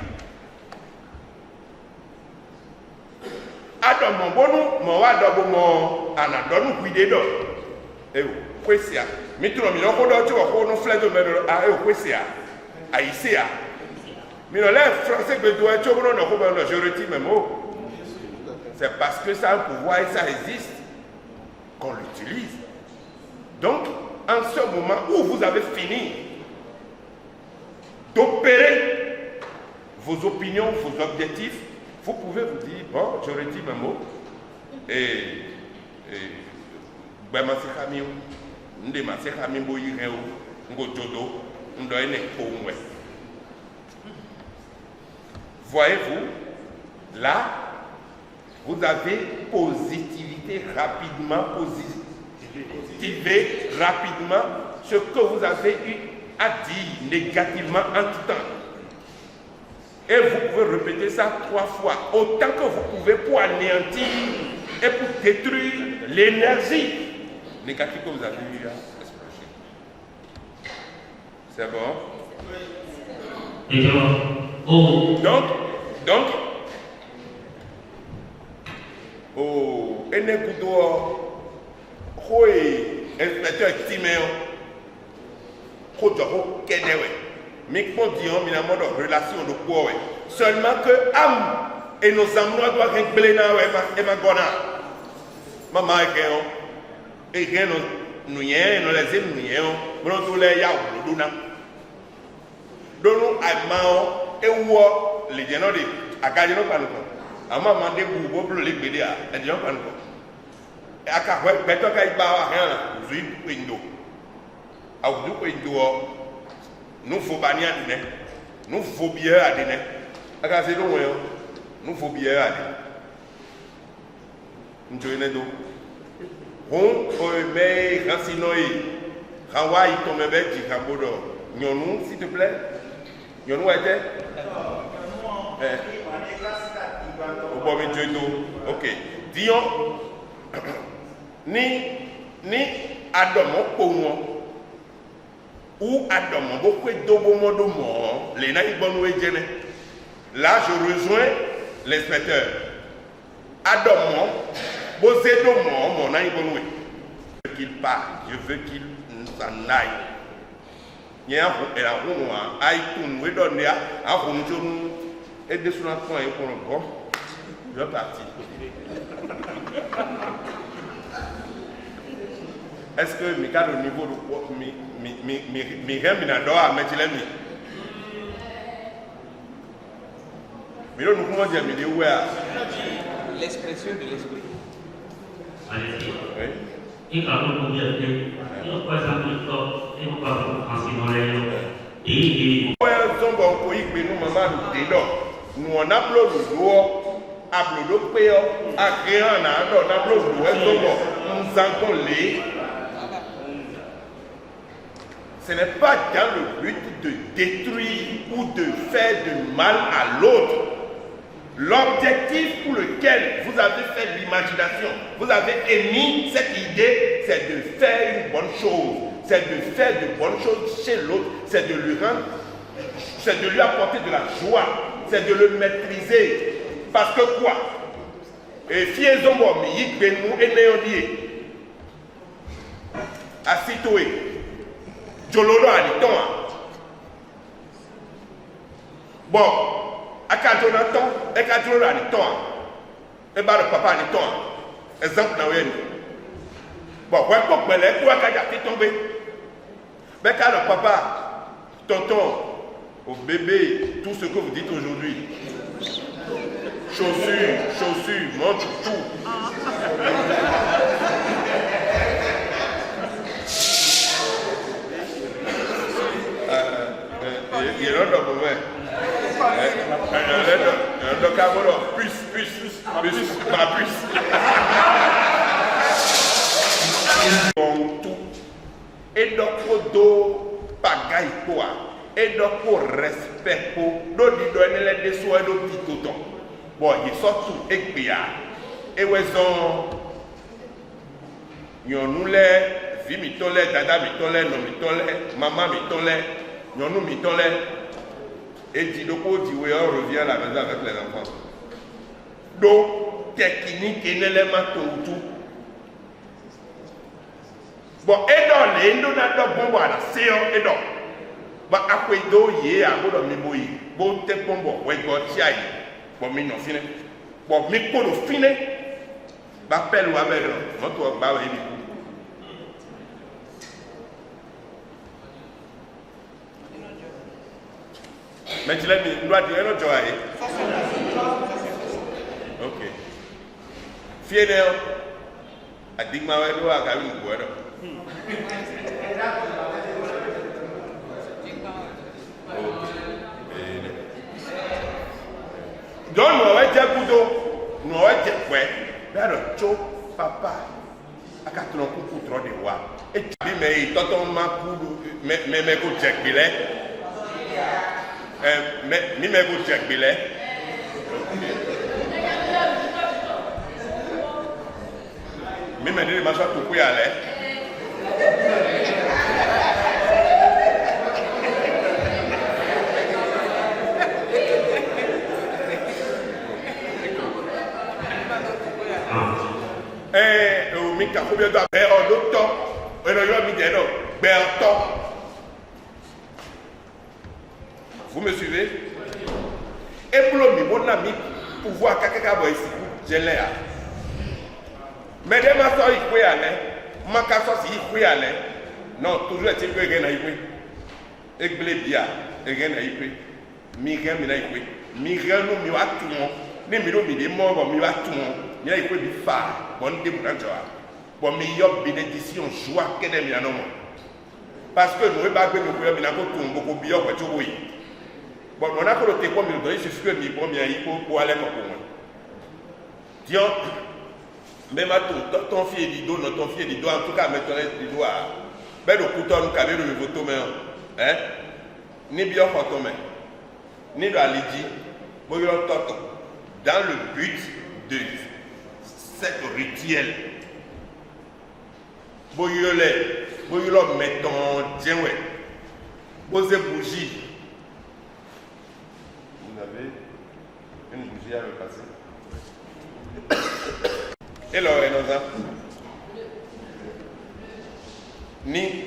Adam mon bon, mon adabo mon anadonu kuidedo. Et où, quoi c'est? Mais tout le monde, tu vas nous flèches de mer à eux, quoi c'est? À ici, mais les Français que doit être je retire mes mots. C'est parce que ça a un pouvoir et ça existe qu'on l'utilise. Donc, en ce moment où vous avez fini d'opérer vos opinions, vos objectifs, vous pouvez vous dire, bon, je retire mes mots et voyez-vous, là, vous avez positivité rapidement, positiver rapidement ce que vous avez eu à dire négativement en tout temps. Et vous pouvez répéter ça 3 fois, autant que vous pouvez pour anéantir et pour détruire l'énergie négative que vous avez eu à exprimer. C'est bon? Donc, inspecteur Timéo, relation de quoi, seulement que âme et nos âmes doivent régler et ma gona. Maman et rien nous y est, nous les aimons, nous nous les yaoulou. Donne-nous à Mao et où les gens de Akadino Panuko. À maman de Boubo pour les Bédéa, et gens Panuko. Et à Kawa, Beto Kaïba, rien là, Zui Pindo. À Oudou Pindo, nous faut bannir à dîner, nous faut bien à dîner. À Kazélo, nous faut bien à dîner. Nous tenons d'eau. On mais Ransinoï, Hawaï, ton bébé, qui Kambodo. Nyonou, s'il te plaît. Nyonou a été? Ok. Disons, ni Adam pour moi, ou Adam, beaucoup de mort, les naïbons et là, je rejoins l'inspecteur. Adam, Bosé mon naïbon, je veux qu'il parte, je veux qu'il s'en aille. Il y a un roux, il donne un roux, et de son enfant et pour le bon, je vais partir. Est-ce que mes cas au niveau de mes reminadors à mettre les mis? Mais là, nous pouvons dire, mais où est l'expression de l'esprit? Allez-y. Oui. Il a beaucoup de bien. Il a pas exemple il n'a pas en et nous on upload le doigt, upload le père, à créer un an, on upload le doigt, nous en collons. Ce n'est pas dans le but de détruire ou de faire du mal à l'autre. L'objectif pour lequel vous avez fait l'imagination, vous avez émis cette idée, c'est de faire une bonne chose. C'est de faire de bonnes choses chez l'autre, c'est de lui rendre, c'est de lui apporter de la joie, c'est de le maîtriser. Parce que quoi? Et fiez-en bon, mais il y a des néondiers. Asitoé. Jololo a dit bon, à 4 ans, et 4 ans a dit et bah le papa a dit exemple dans le bon, ouais, pour que les quoi qu'a tombé. Mais quand le papa, tonton, au bébé, tout ce que vous dites aujourd'hui, chaussures, montre tout. Il y a un document. Cameroun, puce, ma puce. Tout. Et donc, do pagaille quoi? Et donc, pour respect, pour nous donner les dessous et nos petits toutons. Bon, ils sortent tout et puis, et ouais, nous les vie mitole, dada mitole, non mitole, maman mitole, nous mitole. Et dit donc, on revient à la maison avec les enfants. Donc, technique et l'élément tout. Bon, et dans les indonats, bon, voilà, c'est un et donc. Bah, après, do yé, à bout de mi boy, bon, t'es bon, ouais, bon, tiaï, bon, mi non fini. Bon, mi pour le fini, bah, pelle ou avec eux, moi, toi, bah, oui, mais tu l'as mis, tu dois dire un autre jour. Ok. Fier à dire que je vais faire une boîte. Donc, nous avons dit couteau, nous avons dit quoi? Nous papa, à 4 ans, pour trop de voix. Et tu dis, mais tonton m'a couru, mais que Jack Billet. Mi me go Jack Billet. Mi me dit, ma soeur, tu peux y aller. Mi ka ko bi do be o do to e no yo mi de no be o to. Vous me suivez? Et pour le bon ami, pouvoir quelqu'un qui ici, j'ai l'air. Mais dès ma soeur, il peut y aller. Ma casse, il peut y aller. Non, toujours est-il que rien n'a eu. Et blé bien, et rien n'a eu. Miriam, il n'a eu. Miriam, nous, il a tout le monde. Ni mi do mi de mort, mi va tout le monde. Il a eu du phare. Bon, des boutons, bon, mais il y a une édition, joie, qu'elle est non. Parce que nous, nous avons beaucoup de bien, oui. Bon, on a que le téléphone, mais il suffit que nous prenions pour aller comme moi. Tiens, même à ton fils dit dos, ton fils dit dos, en tout cas, maintenant, il doit. Mais le couteau, nous avons le voto, hein? Ni bien fantomé, ni dans l'idée, dans le but de cette rituel. Boyole, mettons, tiens, ouais. Posez bougie. Vous avez une bougie à me passer. Et là, ni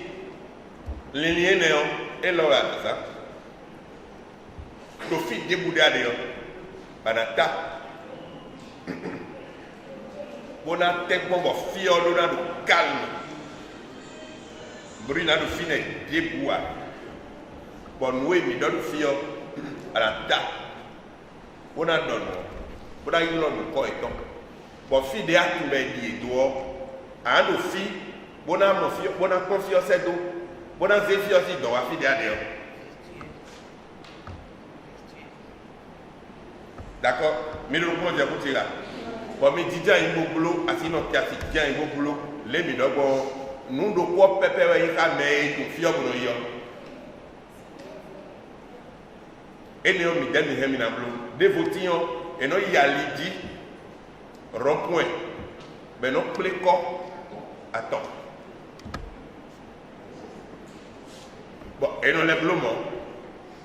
les liens néant, et là, ça. Le fils déboudé à l'éon. Banata. On a tellement de fier, on a de calme. Bruna de fine déboua. Bon, nous, il donne fier à la table. On a donné. On a eu le corps et donc. Bon, fille de actes, mais il doit. À nos filles, on a confiance à nous. On a confiance dans la fille de actes. D'accord? Mais le point de vue là. Bon, mais dis-moi, il y a un boulot, assis dans le café, il y a un boulot, les mineurs, nous, de quoi pépé, il y a un fier pour nous. Et nous, nous avons des votillons, et nous, il y a l'idée, rond-point, mais nous, pléco, attends. Bon, et nous, les blouons,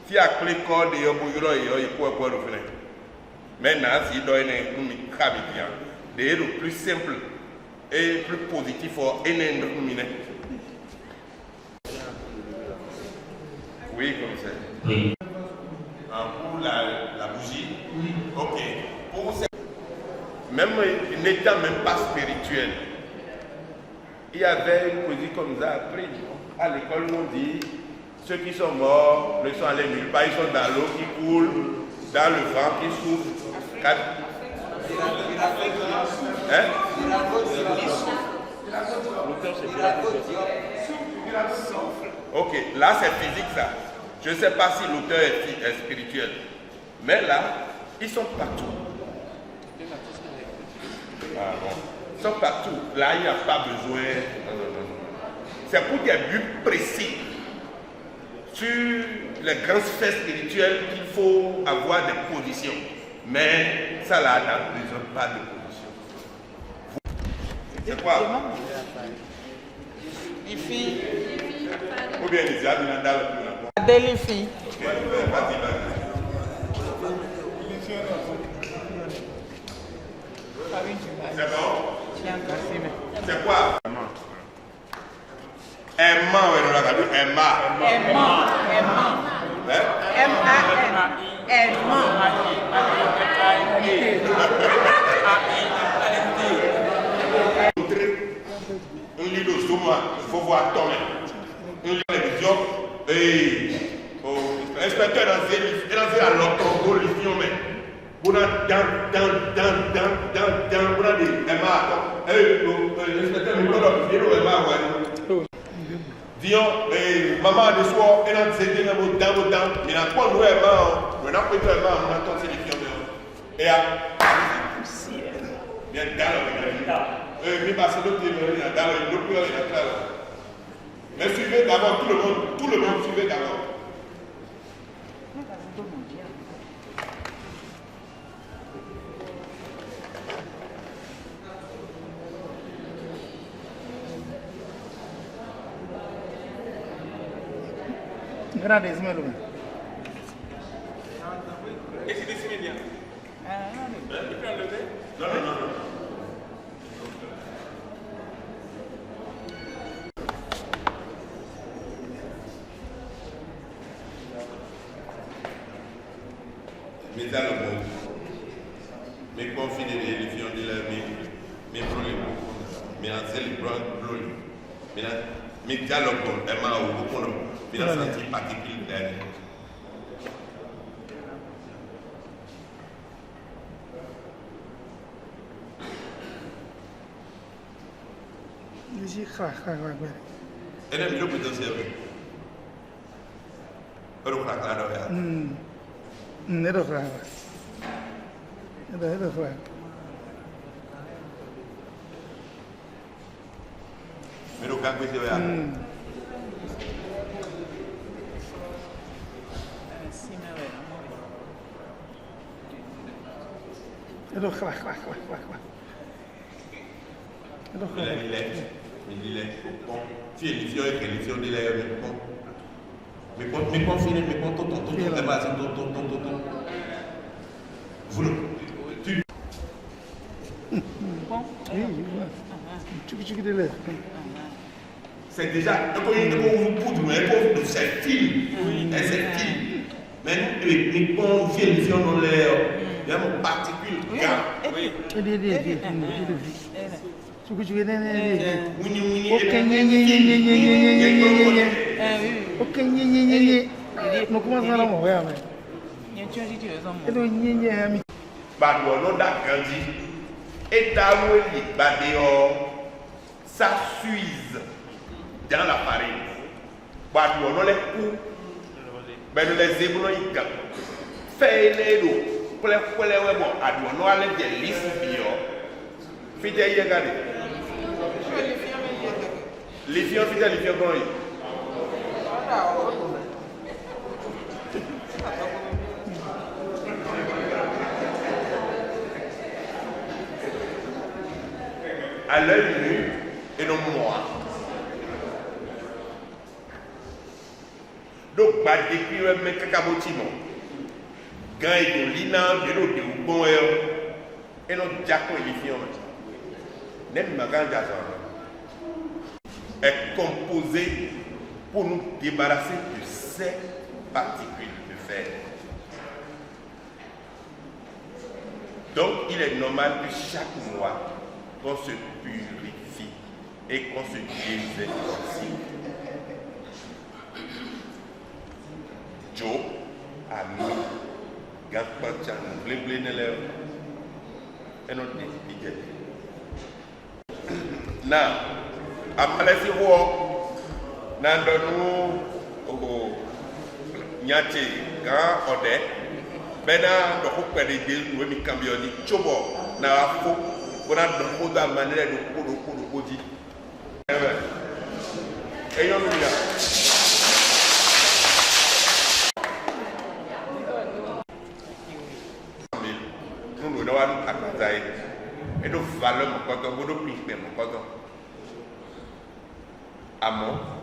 si à pléco, il y a un boulot, il faut avoir le fenêtre. Maintenant, si il doit être le plus simple et plus positif pour un endroit. Oui, comme ça. Oui. Pour la bougie. Oui. Ok. Pour même n'étant même pas spirituel, il y avait une poésie comme ça après. À l'école, on dit ceux qui sont morts ne sont allés nulle part, ils sont dans l'eau qui coule, dans le vent qui souffle. Hein? Ok, là c'est physique ça. Je ne sais pas si l'auteur est spirituel. Mais là, Ils sont partout. Ah bon. Ils sont partout. Là, il n'y a pas besoin. Non. C'est pour des buts précis. Sur les grandes sphères spirituelles qu'il faut avoir des positions. Mais ça là, n'a besoin pas de position. C'est quoi? Les filles. Ou bien les amis, Les filles. Ok, vas-y. C'est bon? C'est quoi? Emma, on a dit Emma. Un lit de Zuma, il faut voir tomber. Un lit de Diop, inspecteur dans à l'auto, l'Ifion, mais on a dans, on a dit Emma, l'inspecteur, il faut Emma, Dion, maman de soi, elle a dit dans, mais n'a pas nous Emma, on n'a pas Emma, on a tenté l'Ifion. Et à bien dans mais parce que l'autre est dans le plus mais suivez d'abord tout le monde suivez d'abord. Grande Ismaël. Et c'est des Siméliens. Il peut enlever? Non. Mais dans le monde, mais confiner les filles de la mes problèmes, mais en c'est les problèmes, mais dialogue, mais dans un senti particulier. Et là, je peux te servir. Mais le gars, c'est vrai. C'est déjà un peu c'est film. C'est film. Mais nous, confions dans l'air. Il y a une particule. Ça s'use dans la farine. On les coups, mais nous les ébouillons. Fais les dos. Pour les bon, on a des listes bio. Fidèle, regardez. Les filles, fidèles, les filles, à l'œil nu et non moi. Donc, depuis le mec Kakabotimo, quand il y a l'ina, il y a le bon et non Jaco et les filles. Même ma grande est composée pour nous débarrasser de ces particules de fer. Donc, il est normal que chaque mois, qu'on se purifie et qu'on se désintoxique. Joe, ami, Gaspachan, blé n'élève, et notre étiquette. Now, après ces voix, nous avons Nyati, grand Odé, Bena do ko pede de no mi cambioni chobo na afo bona do ko da manere do ko di eyo no ya no do wa akazai e do valeur mo ko to bodo pipe mo ko to amo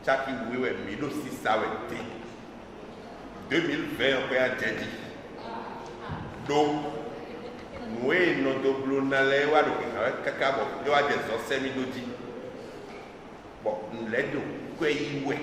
chaki wewe mi do si sawe te 2020 on peut dire donc nous nous doublons dans les wa do kaka bo do wa des so semi do di bon le do ko iwe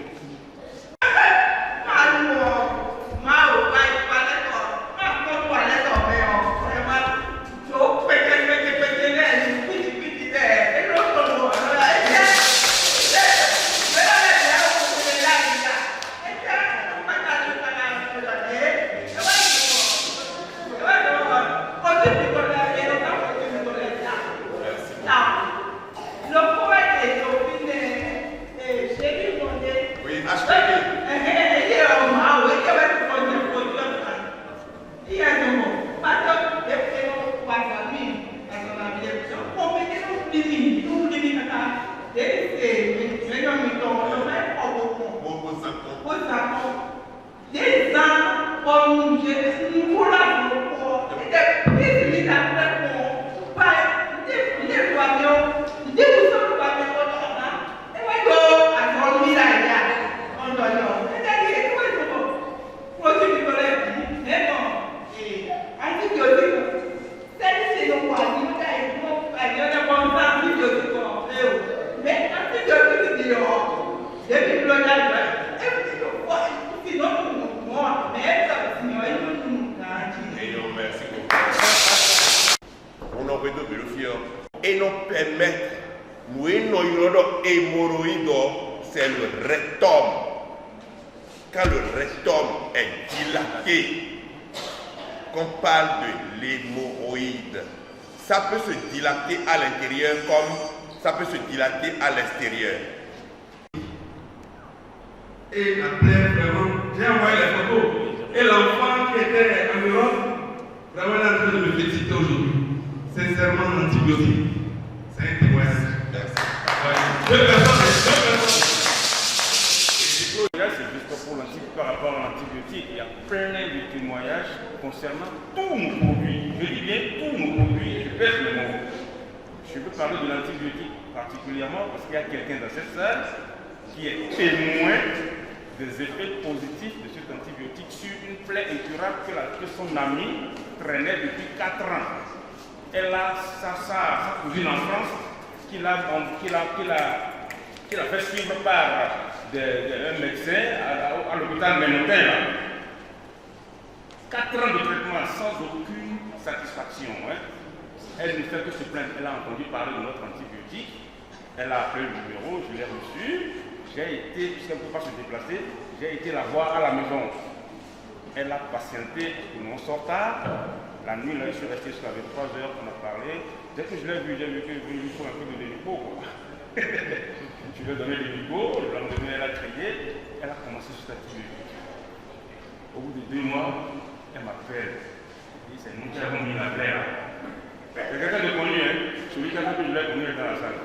et nous permettre nous hémorroïdes, c'est le rectum. Quand le rectum est dilaté, qu'on parle de l'hémorroïde, ça peut se dilater à l'intérieur comme ça peut se dilater à l'extérieur. Et après, vraiment, j'ai envoyé les photos. Et l'enfant qui était en Europe, vraiment en train de me féliciter aujourd'hui. Sincèrement, l'antibiotique, c'est un témoignage. Deux personnes. C'est juste pour par rapport à l'antibiotique. Il y a plein de témoignages concernant tous nos produits. Je dis bien tous nos produits. Je pèse le mot. Je peux parler de l'antibiotique particulièrement parce qu'il y a quelqu'un dans cette salle qui est témoin des effets positifs de cet antibiotique sur une plaie incurable que son ami traînait depuis 4 ans. Elle a sa cousine en France qui l'a fait suivre par un médecin à l'hôpital Ménotin. 4 ans de traitement sans aucune satisfaction. Hein. Elle ne fait que se plaindre. Elle a entendu parler de notre antibiotique. Elle a appelé le numéro, je l'ai reçu. J'ai été, puisqu'elle ne peut pas se déplacer, j'ai été la voir à la maison. Elle a patienté pour mon sort tard. La nuit, là, je suis resté jusqu'à 23 heures, on a parlé. Dès que je l'ai vu, j'ai vu qu'il lui faut un peu de l'hélico. Je lui ai donné l'hélico, le lendemain, elle a crié. Elle a commencé sur cette antibiotique. Au bout de 2 mois, elle m'appelle. Elle dit, c'est nous qui avons mis la plaie là. C'est quelqu'un de connu, hein. Celui qui a fait que je l'ai connu est dans la salle.